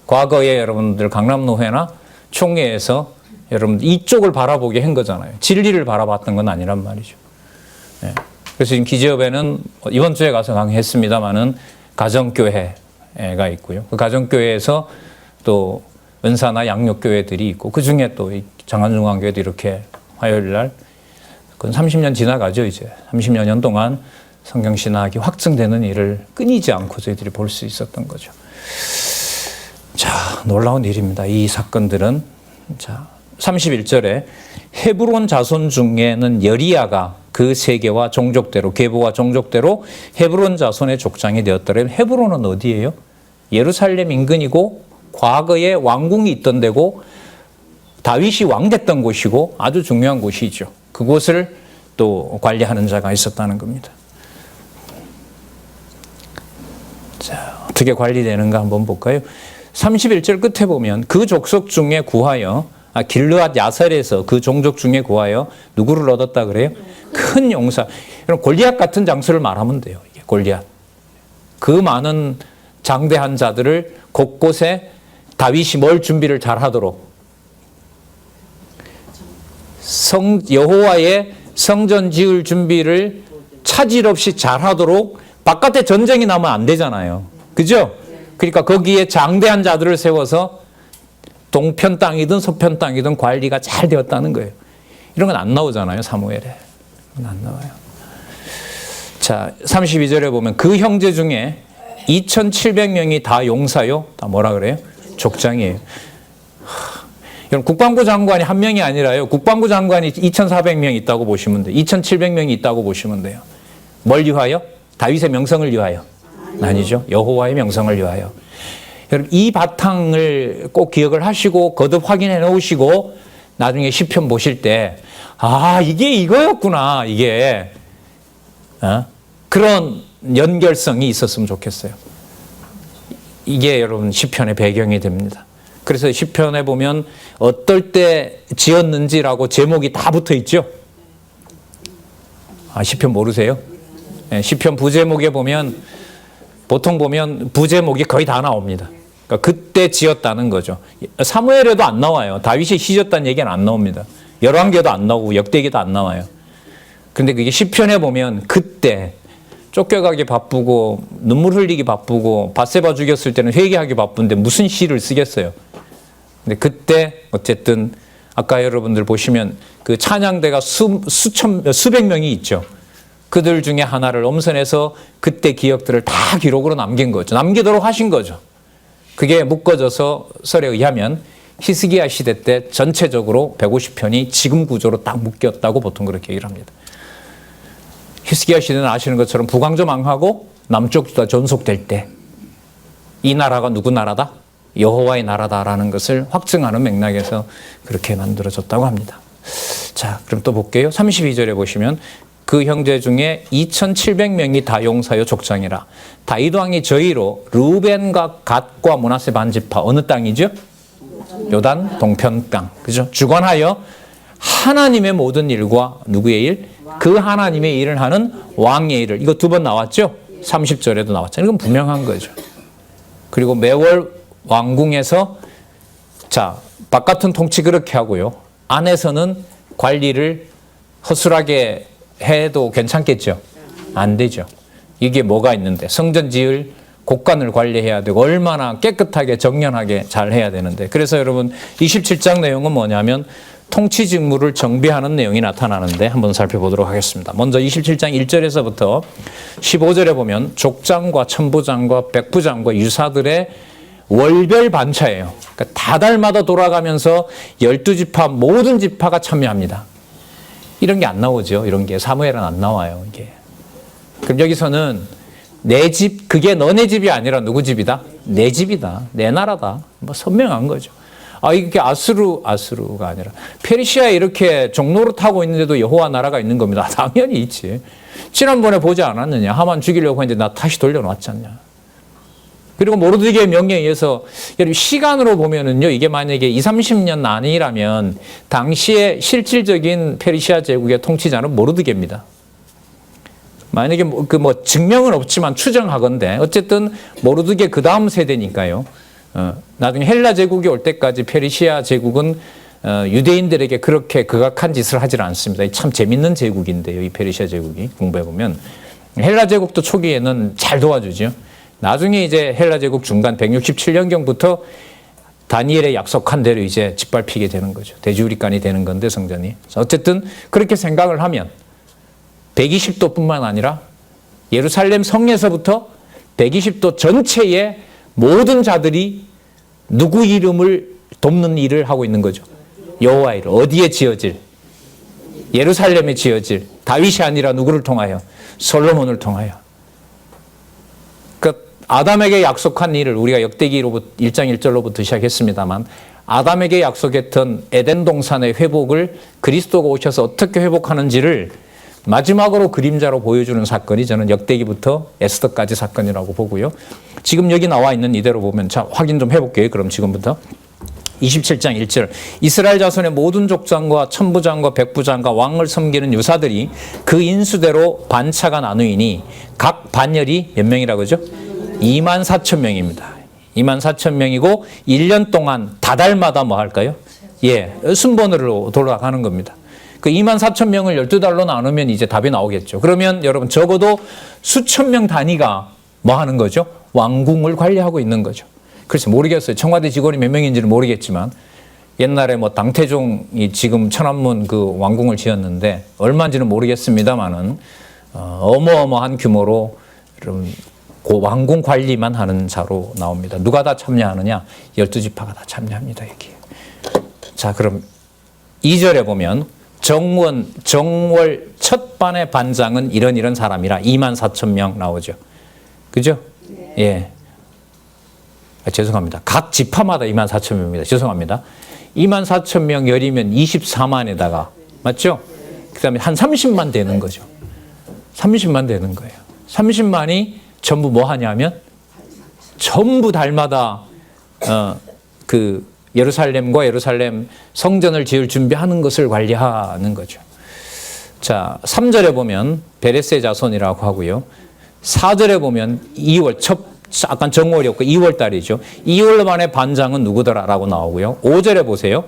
과거에 여러분들 강남노회나 총회에서 여러분 이쪽을 바라보게 한 거잖아요. 진리를 바라봤던 건 아니란 말이죠. 그래서 지금 기지협에는 이번 주에 가서 강의했습니다마는 가정교회가 있고요. 그 가정교회에서 또 은사나 양육교회들이 있고 그 중에 또 장안중앙교회도 이렇게 화요일 날 그건 30년 지나가죠. 이제 30여 년 동안 성경신학이 확증되는 일을 끊이지 않고 저희들이 볼 수 있었던 거죠. 자, 놀라운 일입니다. 이 사건들은. 자, 31절에 헤브론 자손 중에는 여리야가 그 세계와 종족대로 계보와 종족대로 헤브론 자손의 족장이 되었더래. 헤브론은 어디예요? 예루살렘 인근이고 과거에 왕궁이 있던 데고 다윗이 왕됐던 곳이고 아주 중요한 곳이죠. 그곳을 또 관리하는 자가 있었다는 겁니다. 자, 어떻게 관리되는가 한번 볼까요? 31절 끝에 보면 그 족속 중에 구하여 길르앗 야살에서 그 종족 중에 구하여 누구를 얻었다 그래요? 큰 용사. 여러분 골리앗 같은 장수를 말하면 돼요. 이게 골리앗. 그 많은 장대한 자들을 곳곳에 다윗이 뭘 준비를 잘 하도록 여호와의 성전 지을 준비를 차질 없이 잘 하도록 바깥에 전쟁이 나면 안 되잖아요. 그죠? 그러니까 거기에 장대한 자들을 세워서 동편 땅이든 서편 땅이든 관리가 잘 되었다는 거예요. 이런 건 안 나오잖아요. 사무엘에. 안 나와요. 자, 32절에 보면 그 형제 중에 2,700명이 다 용사요. 다 뭐라 그래요? 족장이에요. 여러분 국방부 장관이 한 명이 아니라요. 국방부 장관이 2,400명이 있다고 보시면 돼요. 2,700명이 있다고 보시면 돼요. 뭘 위하여? 다윗의 명성을 위하여. 아니죠. 여호와의 명성을 위하여. 여러분 이 바탕을 꼭 기억을 하시고 거듭 확인해 놓으시고 나중에 시편 보실 때 이게 이거였구나. 이게 그런 연결성이 있었으면 좋겠어요. 이게 여러분 시편의 배경이 됩니다. 그래서 시편에 보면 어떨 때 지었는지라고 제목이 다 붙어 있죠. 시편 모르세요? 시편 부제목에 보면 보통 보면 부제목이 거의 다 나옵니다. 그러니까 그때 지었다는 거죠. 사무엘에도 안 나와요. 다윗이 시졌다는 얘기는 안 나옵니다. 열왕기에도 안 나오고 역대기에도 안 나와요. 그런데 그게 시편에 보면 그때 쫓겨가기 바쁘고 눈물 흘리기 바쁘고 바세바 죽였을 때는 회개하기 바쁜데 무슨 시를 쓰겠어요. 근데 그때 어쨌든 아까 여러분들 보시면 그 찬양대가 수백 명이 있죠. 그들 중에 하나를 엄선해서 그때 기억들을 다 기록으로 남긴 거죠. 남기도록 하신 거죠. 그게 묶어져서 설에 의하면 히스기야 시대 때 전체적으로 150편이 지금 구조로 딱 묶였다고 보통 그렇게 얘기를 합니다. 히스기야 시대는 아시는 것처럼 북왕조 망하고 남쪽 주가 존속될 때 이 나라가 누구 나라다? 여호와의 나라다라는 것을 확증하는 맥락에서 그렇게 만들어졌다고 합니다. 자, 그럼 또 볼게요. 32절에 보시면 그 형제 중에 2,700명이 다 용사요 족장이라. 다윗 왕이 저희로 르우벤과 갓과 므낫세 반지파 어느 땅이죠? 요단 동편 땅. 그죠? 주관하여 하나님의 모든 일과 누구의 일? 그 하나님의 일을 하는 왕의 일을. 이거 두 번 나왔죠? 30절에도 나왔잖아요. 이건 분명한 거죠. 그리고 매월 왕궁에서 자, 바깥은 통치 그렇게 하고요. 안에서는 관리를 허술하게 해도 괜찮겠죠? 안 되죠. 이게 뭐가 있는데 성전 지을 곳간을 관리해야 되고 얼마나 깨끗하게 정연하게 잘 해야 되는데 그래서 여러분 27장 내용은 뭐냐면 통치 직무를 정비하는 내용이 나타나는데 한번 살펴보도록 하겠습니다. 먼저 27장 1절에서부터 15절에 보면 족장과 천부장과 백부장과 유사들의 월별 반차예요. 그러니까 다달마다 돌아가면서 12지파 모든 지파가 참여합니다. 이런 게 안 나오죠. 이런 게 사무엘은 안 나와요. 이게. 그럼 여기서는 내 집, 그게 너네 집이 아니라 누구 집이다? 내 집이다. 내 나라다. 뭐 선명한 거죠. 이게 아수르가 아니라 페르시아에 이렇게 종로를 타고 있는데도 여호와 나라가 있는 겁니다. 당연히 있지. 지난번에 보지 않았느냐. 하만 죽이려고 했는데 나 다시 돌려놓았지 않냐. 그리고 모르드게의 명령에 의해서 여러분 시간으로 보면은요, 이게 만약에 20-30년 아니라면 당시에 실질적인 페르시아 제국의 통치자는 모르드게입니다. 만약에 증명은 없지만 추정하건대 어쨌든 모르드게 그 다음 세대니까요. 나중에 헬라 제국이 올 때까지 페르시아 제국은 유대인들에게 그렇게 극악한 짓을 하질 않습니다. 참 재밌는 제국인데요. 이 페르시아 제국이 공부해보면 헬라 제국도 초기에는 잘 도와주죠. 나중에 이제 헬라 제국 중간 167년경부터 다니엘의 약속한 대로 이제 짓밟히게 되는 거죠. 대주리간이 되는 건데 성전이. 어쨌든 그렇게 생각을 하면 120도뿐만 아니라 예루살렘 성에서부터 120도 전체의 모든 자들이 누구 이름을 돕는 일을 하고 있는 거죠. 여호와 이름. 어디에 지어질? 예루살렘에 지어질. 다윗이 아니라 누구를 통하여? 솔로몬을 통하여. 그 아담에게 약속한 일을 우리가 역대기로부터 1장 1절로부터 시작했습니다만 아담에게 약속했던 에덴 동산의 회복을 그리스도가 오셔서 어떻게 회복하는지를 마지막으로 그림자로 보여주는 사건이 저는 역대기부터 에스더까지 사건이라고 보고요. 지금 여기 나와 있는 이대로 보면 자 확인 좀 해볼게요. 그럼 지금부터 27장 1절 이스라엘 자손의 모든 족장과 천부장과 백부장과 왕을 섬기는 유사들이 그 인수대로 반차가 나누이니 각 반열이 몇 명이라고 그러죠? 24,000명입니다. 24,000명이고 1년 동안 다달마다 뭐 할까요? 순번으로 돌아가는 겁니다. 그 24,000명을 12달로 나누면 이제 답이 나오겠죠. 그러면 여러분 적어도 수천 명 단위가 뭐 하는 거죠? 왕궁을 관리하고 있는 거죠. 글쎄 모르겠어요. 청와대 직원이 몇 명인지는 모르겠지만 옛날에 뭐 당태종이 지금 천안문 그 왕궁을 지었는데 얼마인지는 모르겠습니다만은 어마어마한 규모로 그 왕궁 관리만 하는 자로 나옵니다. 누가 다 참여하느냐? 12지파가 다 참여합니다. 여기. 자, 그럼 2절에 보면 정월 첫 반의 반장은 이런 사람이라 24,000명 나오죠. 그죠? 예. 죄송합니다. 각 지파마다 24,000명입니다. 죄송합니다. 24,000명 열이면 24만에다가 맞죠? 그 다음에 한 30만 되는 거죠. 30만 되는 거예요. 30만이 전부 뭐 하냐면 전부 달마다 예루살렘과 예루살렘 성전을 지을 준비하는 것을 관리하는 거죠. 자, 3절에 보면 베레스의 자손이라고 하고요. 4절에 보면 2월 약간 정월이었고 2월 달이죠. 2월 만에 반장은 누구더라라고 나오고요. 5절에 보세요.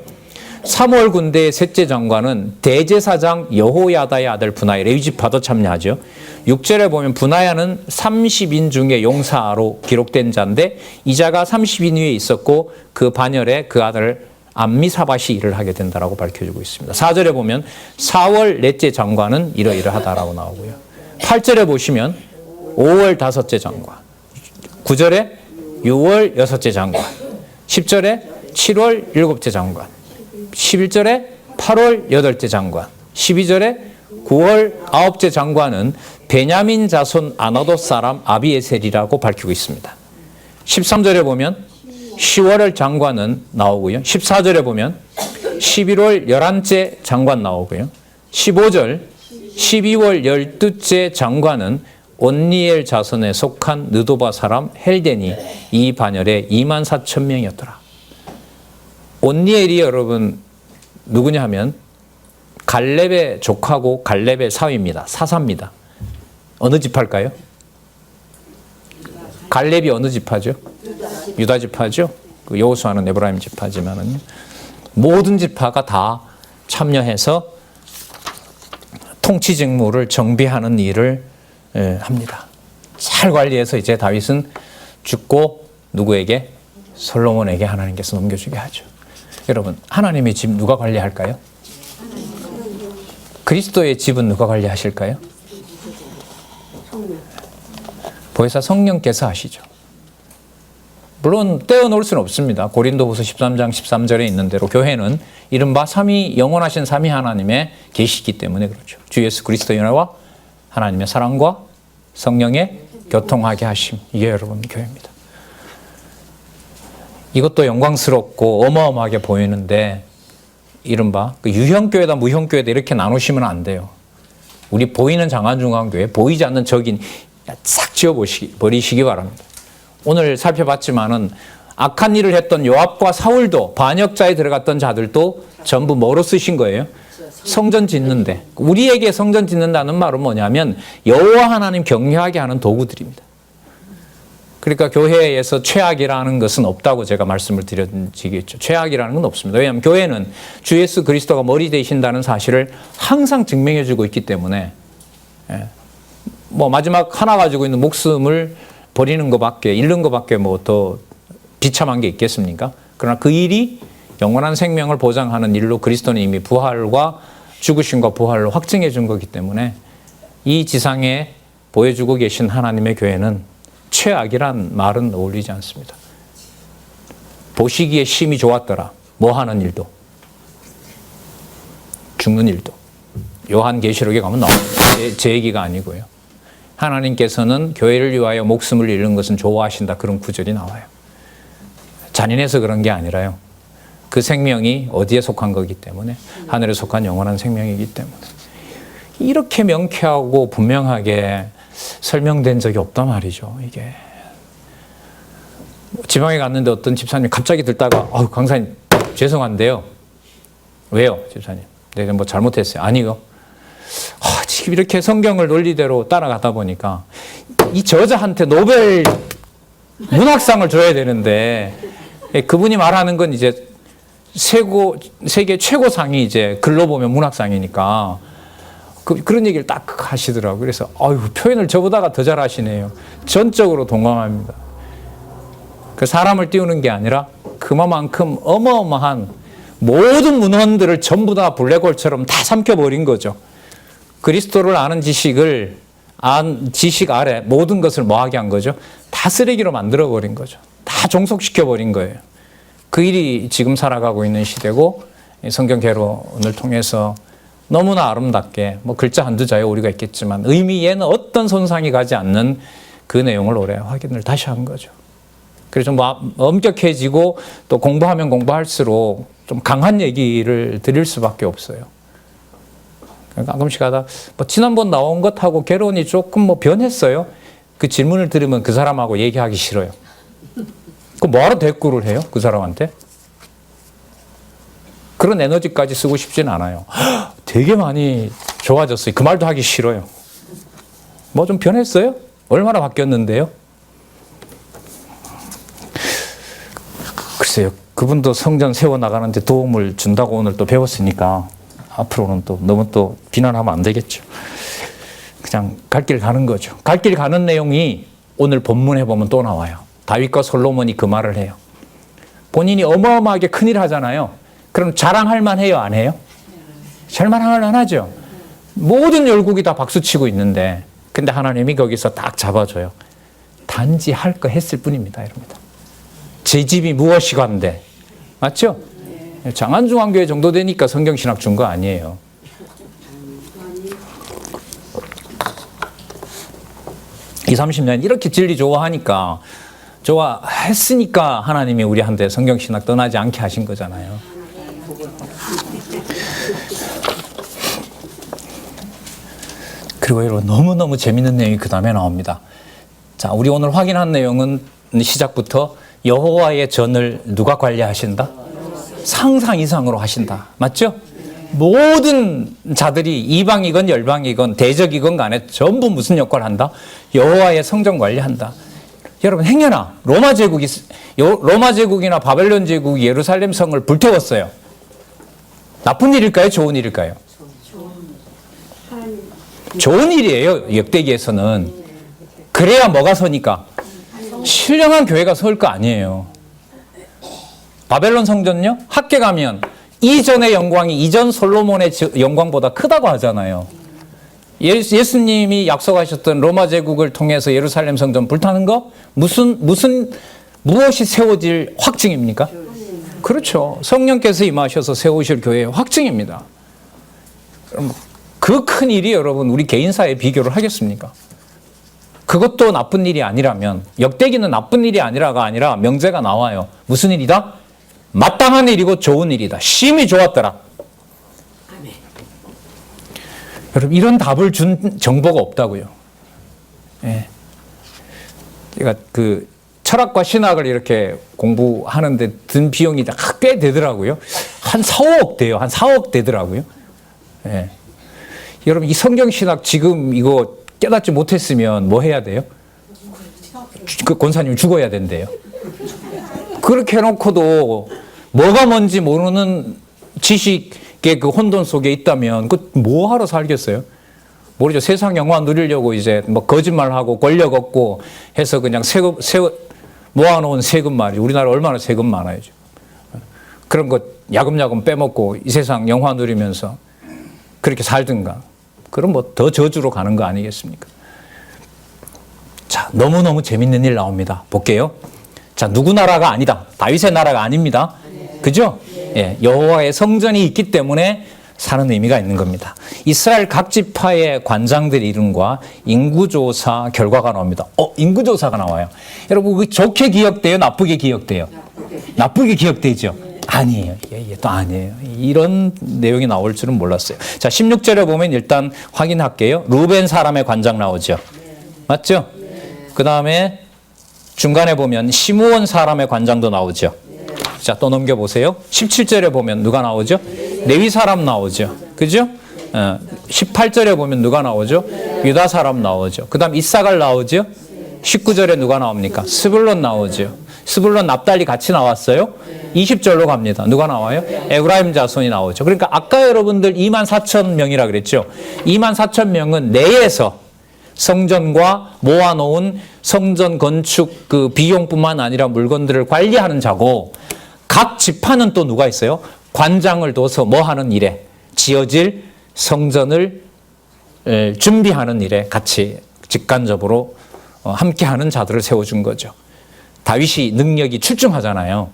3월 군대의 셋째 장관은 대제사장 여호야다의 아들 분하야, 레위지파도 참여하죠. 6절에 보면 분하야는 30인 중에 용사로 기록된 자인데 이 자가 30인 위에 있었고 그 반열에 그 아들 암미사밧이 일을 하게 된다라고 밝혀주고 있습니다. 4절에 보면 4월 넷째 장관은 이러이러하다라고 나오고요. 8절에 보시면 5월 다섯째 장관, 9절에 6월 여섯째 장관, 10절에 7월 일곱째 장관, 11절에 8월 여덟째 장관, 12절에 9월 아홉째 장관은 베냐민 자손 아나돗 사람 아비에셀이라고 밝히고 있습니다. 13절에 보면 10월의 장관은 나오고요. 14절에 보면 11월 11째 장관 나오고요. 15절 12월 12째 장관은 온니엘 자손에 속한 느도바 사람 헬덴이 이 반열에 24,000명이었더라. 온니엘이 여러분 누구냐 하면 갈렙의 족하고 갈렙의 사위입니다. 사사입니다. 어느 지파일까요? 갈렙이 어느 지파죠? 유다 지파죠. 그 여호수아는 에브라임 지파지만은 모든 지파가 다 참여해서 통치 직무를 정비하는 일을 합니다. 잘 관리해서 이제 다윗은 죽고 누구에게? 솔로몬에게 하나님께서 넘겨주게 하죠. 여러분, 하나님의 집 누가 관리할까요? 그리스도의 집은 누가 관리하실까요? 보혜사 성령께서 하시죠. 물론 떼어놓을 수는 없습니다. 고린도후서 13장 13절에 있는 대로 교회는 이른바 영원하신 삼위 하나님의 계시기 때문에 그렇죠. 주 예수 그리스도의 은혜와 하나님의 사랑과 성령의 교통하게 하심. 이게 여러분 교회입니다. 이것도 영광스럽고 어마어마하게 보이는데 이른바 유형교회다 무형교회다 이렇게 나누시면 안 돼요. 우리 보이는 장안중앙교회, 보이지 않는 적인 싹 지워버리시기 바랍니다. 오늘 살펴봤지만은 악한 일을 했던 요압과 사울도 반역자에 들어갔던 자들도 전부 뭐로 쓰신 거예요? 성전 짓는데. 우리에게 성전 짓는다는 말은 뭐냐면 여호와 하나님 경외하게 하는 도구들입니다. 그러니까 교회에서 최악이라는 것은 없다고 제가 말씀을 드렸지겠죠. 최악이라는 건 없습니다. 왜냐하면 교회는 주 예수 그리스도가 머리 되신다는 사실을 항상 증명해 주고 있기 때문에 뭐 마지막 하나 가지고 있는 목숨을 버리는 것밖에, 잃는 것밖에 뭐 더 비참한 게 있겠습니까? 그러나 그 일이 영원한 생명을 보장하는 일로 그리스도는 이미 부활과 죽으심과 부활을 확증해 준 거기 때문에 이 지상에 보여주고 계신 하나님의 교회는 최악이란 말은 어울리지 않습니다. 보시기에 심히 좋았더라. 뭐 하는 일도. 죽는 일도. 요한계시록에 가면 나옵니다. 제 얘기가 아니고요. 하나님께서는 교회를 위하여 목숨을 잃는 것은 좋아하신다. 그런 구절이 나와요. 잔인해서 그런 게 아니라요. 그 생명이 어디에 속한 거기 때문에 하늘에 속한 영원한 생명이기 때문에 이렇게 명쾌하고 분명하게 설명된 적이 없단 말이죠. 이게 지방에 갔는데 어떤 집사님이 갑자기 들다가 강사님 죄송한데요. 왜요? 집사님. 내가 뭐 잘못했어요. 아니요. 지금 이렇게 성경을 논리대로 따라가다 보니까 이 저자한테 노벨 문학상을 줘야 되는데 그분이 말하는 건 이제 세계 최고상이 이제 글로 보면 문학상이니까 그런 얘기를 딱 하시더라고요. 그래서 표현을 저보다가 더 잘하시네요. 전적으로 동감합니다. 그 사람을 띄우는 게 아니라 그만큼 어마어마한 모든 문헌들을 전부 다 블랙홀처럼 다 삼켜버린 거죠. 그리스도를 아는 지식 아래 모든 것을 뭐하게 한 거죠? 다 쓰레기로 만들어버린 거죠. 다 종속시켜버린 거예요. 그 일이 지금 살아가고 있는 시대고 성경 개론을 통해서 너무나 아름답게 뭐 글자 한두 자에 오류가 있겠지만 의미에는 어떤 손상이 가지 않는 그 내용을 올해 확인을 다시 한 거죠. 그래서 좀 엄격해지고 또 공부하면 공부할수록 좀 강한 얘기를 드릴 수밖에 없어요. 가끔씩 하다 지난번 나온 것하고 개론이 조금 변했어요. 그 질문을 들으면 그 사람하고 얘기하기 싫어요. 그럼 뭐하러 대꾸를 해요? 그 사람한테? 그런 에너지까지 쓰고 싶진 않아요. 되게 많이 좋아졌어요. 그 말도 하기 싫어요. 뭐 좀 변했어요? 얼마나 바뀌었는데요? 글쎄요. 그분도 성전 세워나가는데 도움을 준다고 오늘 또 배웠으니까 앞으로는 또 너무 또 비난하면 안 되겠죠. 그냥 갈 길 가는 거죠. 갈 길 가는 내용이 오늘 본문에 보면 또 나와요. 다윗과 솔로몬이 그 말을 해요. 본인이 어마어마하게 큰일 하잖아요. 그럼 자랑할 만해요? 안 해요? 잘만할 만하죠. 모든 열국이 다 박수치고 있는데 근데 하나님이 거기서 딱 잡아줘요. 단지 할 거 했을 뿐입니다. 이럽니다. 제 집이 무엇이간데. 맞죠? 장안중앙교회 정도 되니까 성경신학 준 거 아니에요. 이 30년 이렇게 진리 좋아하니까 좋아했으니까 하나님이 우리한테 성경신학 떠나지 않게 하신 거잖아요. 그리고 여러분 너무너무 재밌는 내용이 그 다음에 나옵니다. 자, 우리 오늘 확인한 내용은 시작부터 여호와의 전을 누가 관리하신다? 상상 이상으로 하신다. 맞죠? 모든 자들이 이방이건 열방이건 대적이건 간에 전부 무슨 역할을 한다? 여호와의 성전 관리한다. 여러분 행여나 로마 제국이나 바벨론 제국이 예루살렘 성을 불태웠어요. 나쁜 일일까요? 좋은 일일까요? 좋은 일이에요. 역대기에서는. 그래야 뭐가 서니까? 신령한 교회가 설 거 아니에요. 바벨론 성전요? 학계 가면 이전의 영광이 이전 솔로몬의 영광보다 크다고 하잖아요. 예수님이 약속하셨던 로마 제국을 통해서 예루살렘 성전 불타는 거 무엇이 세워질 확증입니까? 그렇죠. 성령께서 임하셔서 세우실 교회의 확증입니다. 그 큰 일이 여러분 우리 개인사에 비교를 하겠습니까? 그것도 나쁜 일이 아니라면, 역대기는 나쁜 일이 아니라가 아니라 명제가 나와요. 무슨 일이다? 마땅한 일이고 좋은 일이다. 심히 좋았더라. 아멘. 여러분 이런 답을 준 정보가 없다고요. 예. 그러니까 그 철학과 신학을 이렇게 공부하는데 든 비용이 꽤 되더라고요. 한 4, 5억 돼요. 한 4억 되더라고요. 예. 여러분 이 성경 신학 지금 이거 깨닫지 못했으면 뭐 해야 돼요? 그 권사님 죽어야 된대요. 그렇게 해놓고도 뭐가 뭔지 모르는 지식의 그 혼돈 속에 있다면 그 뭐 하러 살겠어요? 모르죠. 세상 영화 누리려고 이제 뭐 거짓말하고 권력 얻고 해서 그냥 모아놓은 세금 말이 우리나라 얼마나 세금 많아요. 그런 거 야금야금 빼먹고 이 세상 영화 누리면서 그렇게 살든가. 그럼 뭐 더 저주로 가는 거 아니겠습니까? 자, 너무너무 재밌는 일 나옵니다. 볼게요. 자, 누구 나라가 아니다. 다윗의 나라가 아닙니다. 그죠? 예, 여호와의 성전이 있기 때문에 사는 의미가 있는 겁니다. 이스라엘 각 지파의 관장들 이름과 인구조사 결과가 나옵니다. 인구조사가 나와요. 여러분, 그 좋게 기억돼요? 나쁘게 기억돼요? 나쁘게 기억되죠? 아니에요. 또 아니에요. 이런 내용이 나올 줄은 몰랐어요. 자, 16절에 보면 일단 확인할게요. 루벤 사람의 관장 나오죠. 맞죠? 그 다음에 중간에 보면 시므온 사람의 관장도 나오죠. 자, 또 넘겨보세요. 17절에 보면 누가 나오죠? 레위 사람 나오죠. 그죠? 18절에 보면 누가 나오죠? 유다 사람 나오죠. 그 다음 이사갈 나오죠? 19절에 누가 나옵니까? 스불론 나오죠. 스불론 납달리 같이 나왔어요. 20절로 갑니다. 누가 나와요? 에브라임 자손이 나오죠. 그러니까 아까 여러분들 24,000명이라 그랬죠. 24,000명은 내에서 성전과 모아놓은 성전 건축 그 비용뿐만 아니라 물건들을 관리하는 자고, 각 지파는 또 누가 있어요? 관장을 둬서 뭐 하는 일에? 지어질 성전을 준비하는 일에 같이 직간접으로 함께하는 자들을 세워준 거죠. 다윗이 능력이 출중하잖아요.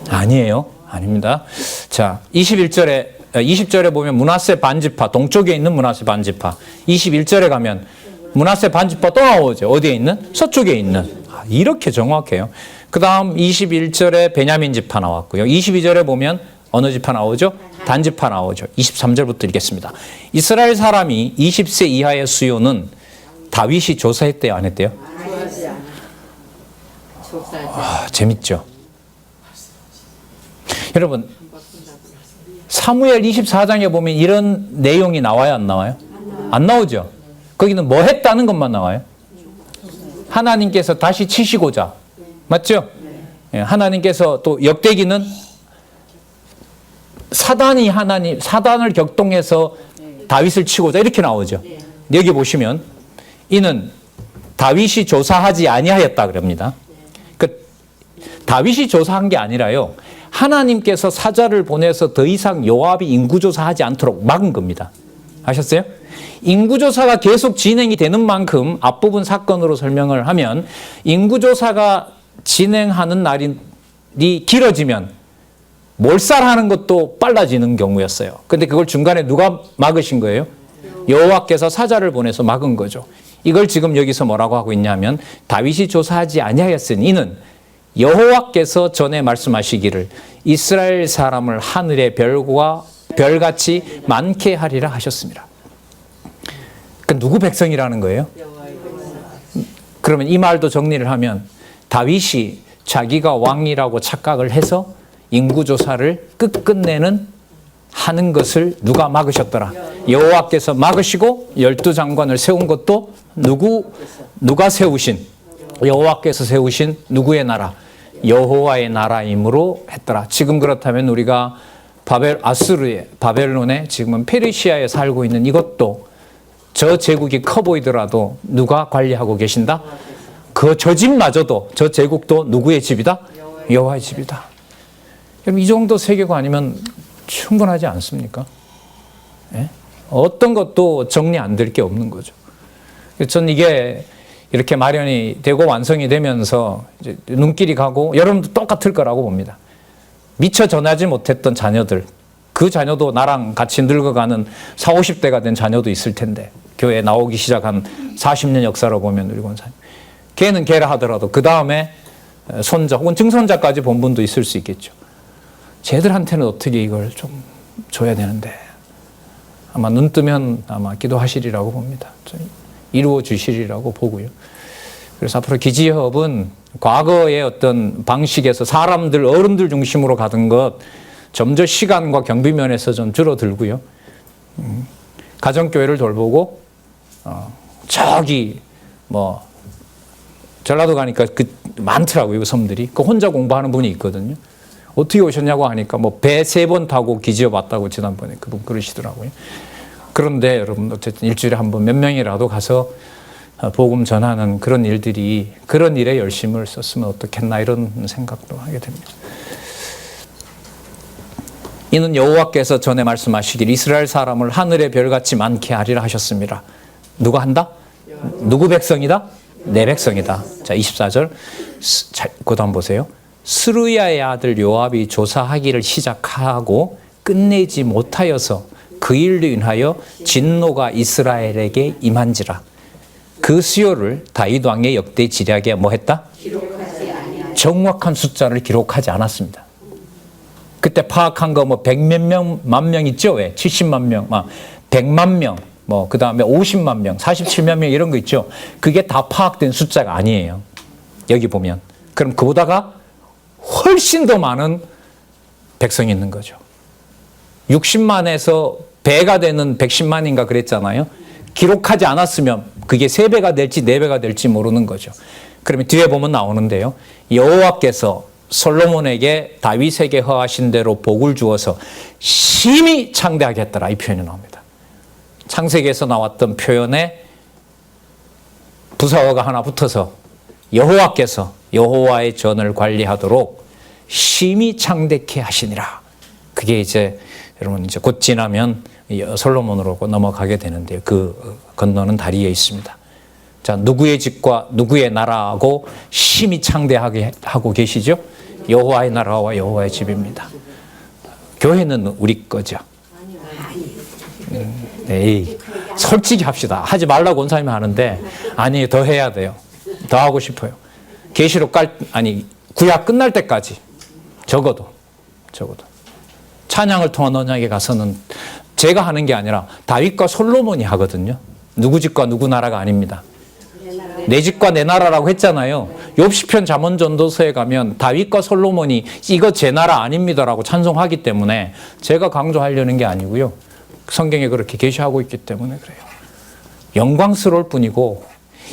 아니에요. 아닙니다. 자, 20절에 보면 므낫세 반지파, 동쪽에 있는 므낫세 반지파. 21절에 가면 므낫세 반지파 또 나오죠. 어디에 있는? 서쪽에 있는. 이렇게 정확해요. 그 다음 21절에 베냐민 지파 나왔고요. 22절에 보면 어느 지파 나오죠? 단지파 나오죠. 23절부터 읽겠습니다. 이스라엘 사람이 20세 이하의 수요는 다윗이 조사했대요? 안 했대요? 재밌죠? 여러분, 사무엘 24장에 보면 이런 내용이 나와요? 안 나와요? 안 나오죠? 거기는 뭐 했다는 것만 나와요? 하나님께서 다시 치시고자. 맞죠? 하나님께서 또 역대기는 사단을 격동해서 다윗을 치고자 이렇게 나오죠. 여기 보시면 이는 다윗이 조사하지 아니하였다 그럽니다. 다윗이 조사한 게 아니라요. 하나님께서 사자를 보내서 더 이상 요압이 인구조사하지 않도록 막은 겁니다. 아셨어요? 인구조사가 계속 진행이 되는 만큼 앞부분 사건으로 설명을 하면 인구조사가 진행하는 날이 길어지면 몰살하는 것도 빨라지는 경우였어요. 근데 그걸 중간에 누가 막으신 거예요? 여호와께서 사자를 보내서 막은 거죠. 이걸 지금 여기서 뭐라고 하고 있냐면 다윗이 조사하지 아니하였으니 이는 여호와께서 전에 말씀하시기를 이스라엘 사람을 하늘의 별과 별같이 많게 하리라 하셨습니다. 그 누구 백성이라는 거예요? 그러면 이 말도 정리를 하면 다윗이 자기가 왕이라고 착각을 해서 인구조사를 끝끝내는 하는 것을 누가 막으셨더라? 여호와께서 막으시고 12장관을 세운 것도 누가 세우신? 여호와께서 세우신 누구의 나라? 여호와의 나라이므로 했더라. 지금 그렇다면 우리가 바벨론에 지금은 페르시아에 살고 있는 이것도 저 제국이 커 보이더라도 누가 관리하고 계신다? 저 집마저도 저 제국도 누구의 집이다? 여호와의 집이다. 여러분 이 정도 세계관이면 충분하지 않습니까? 예? 어떤 것도 정리 안 될 게 없는 거죠. 전 이게 이렇게 마련이 되고 완성이 되면서 이제 눈길이 가고 여러분도 똑같을 거라고 봅니다. 미처 전하지 못했던 자녀들, 그 자녀도 나랑 같이 늙어가는 40, 50대가 된 자녀도 있을 텐데 교회에 나오기 시작한 40년 역사로 보면 늙은 자녀. 걔는 걔라 하더라도 그 다음에 손자 혹은 증손자까지 본 분도 있을 수 있겠죠. 쟤들한테는 어떻게 이걸 좀 줘야 되는데 아마 눈 뜨면 아마 기도하시리라고 봅니다. 좀 이루어 주시리라고 보고요. 그래서 앞으로 기지협은 과거의 어떤 방식에서 사람들, 어른들 중심으로 가던 것 점점 시간과 경비 면에서 좀 줄어들고요. 가정교회를 돌보고 저기 뭐 전라도 가니까 그 많더라고요. 그 섬들이. 그 혼자 공부하는 분이 있거든요. 어떻게 오셨냐고 하니까 뭐 배 3번 타고 기지어 왔다고 지난번에 그분 그러시더라고요. 그런데 여러분 어쨌든 일주일에 한 번 몇 명이라도 가서 복음 전하는 그런 일들이 그런 일에 열심을 썼으면 어떻겠나 이런 생각도 하게 됩니다. 이는 여호와께서 전에 말씀하시길 이스라엘 사람을 하늘의 별같이 많게 하리라 하셨습니다. 누가 한다? 누구 백성이다? 내 백성이다. 자 24절 그것도 한번 보세요. 스루야의 아들 요압이 조사하기를 시작하고 끝내지 못하여서 그 일로 인하여 진노가 이스라엘에게 임한지라. 그 수요를 다윗 왕의 역대 지략에 뭐 했다? 정확한 숫자를 기록하지 않았습니다. 그때 파악한 거 뭐 100몇 명, 만 명 있죠? 왜? 70만 명, 100만 명, 뭐 그 다음에 50만 명, 47만 명 이런 거 있죠? 그게 다 파악된 숫자가 아니에요. 여기 보면. 그럼 그보다가 훨씬 더 많은 백성이 있는 거죠. 60만에서 배가 되는 110만인가 그랬잖아요. 기록하지 않았으면 그게 3배가 될지 4배가 될지 모르는 거죠. 그러면 뒤에 보면 나오는데요. 여호와께서 솔로몬에게 다윗에게 허하신 대로 복을 주어서 심히 창대하게 했더라. 이 표현이 나옵니다. 창세기에서 나왔던 표현에 부사어가 하나 붙어서 여호와께서 여호와의 전을 관리하도록 심히 창대케 하시니라. 그게 이제 여러분 이제 곧 지나면 솔로몬으로 넘어가게 되는데요. 그 건너는 다리에 있습니다. 자, 누구의 집과 누구의 나라하고 심히 창대하게 하고 계시죠? 여호와의 나라와 여호와의 집입니다. 교회는 우리 거죠. 에이, 솔직히 합시다. 하지 말라고 원사님이 하는데 아니 더 해야 돼요. 더 하고 싶어요. 계시록 구약 끝날 때까지 적어도 찬양을 통한 언약에 가서는 제가 하는 게 아니라 다윗과 솔로몬이 하거든요. 누구 집과 누구 나라가 아닙니다. 내 집과 내 나라라고 했잖아요. 욥시편 잠언전도서에 가면 다윗과 솔로몬이 이거 제 나라 아닙니다라고 찬송하기 때문에 제가 강조하려는 게 아니고요. 성경에 그렇게 계시하고 있기 때문에 그래요. 영광스러울 뿐이고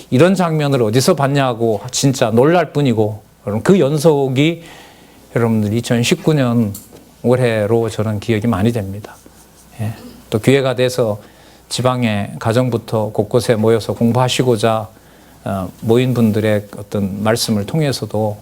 이런 장면을 어디서 봤냐고 진짜 놀랄 뿐이고 그 연속이 여러분들 2019년 올해로 저는 기억이 많이 됩니다. 예. 또 기회가 돼서 지방의 가정부터 곳곳에 모여서 공부하시고자 모인 분들의 어떤 말씀을 통해서도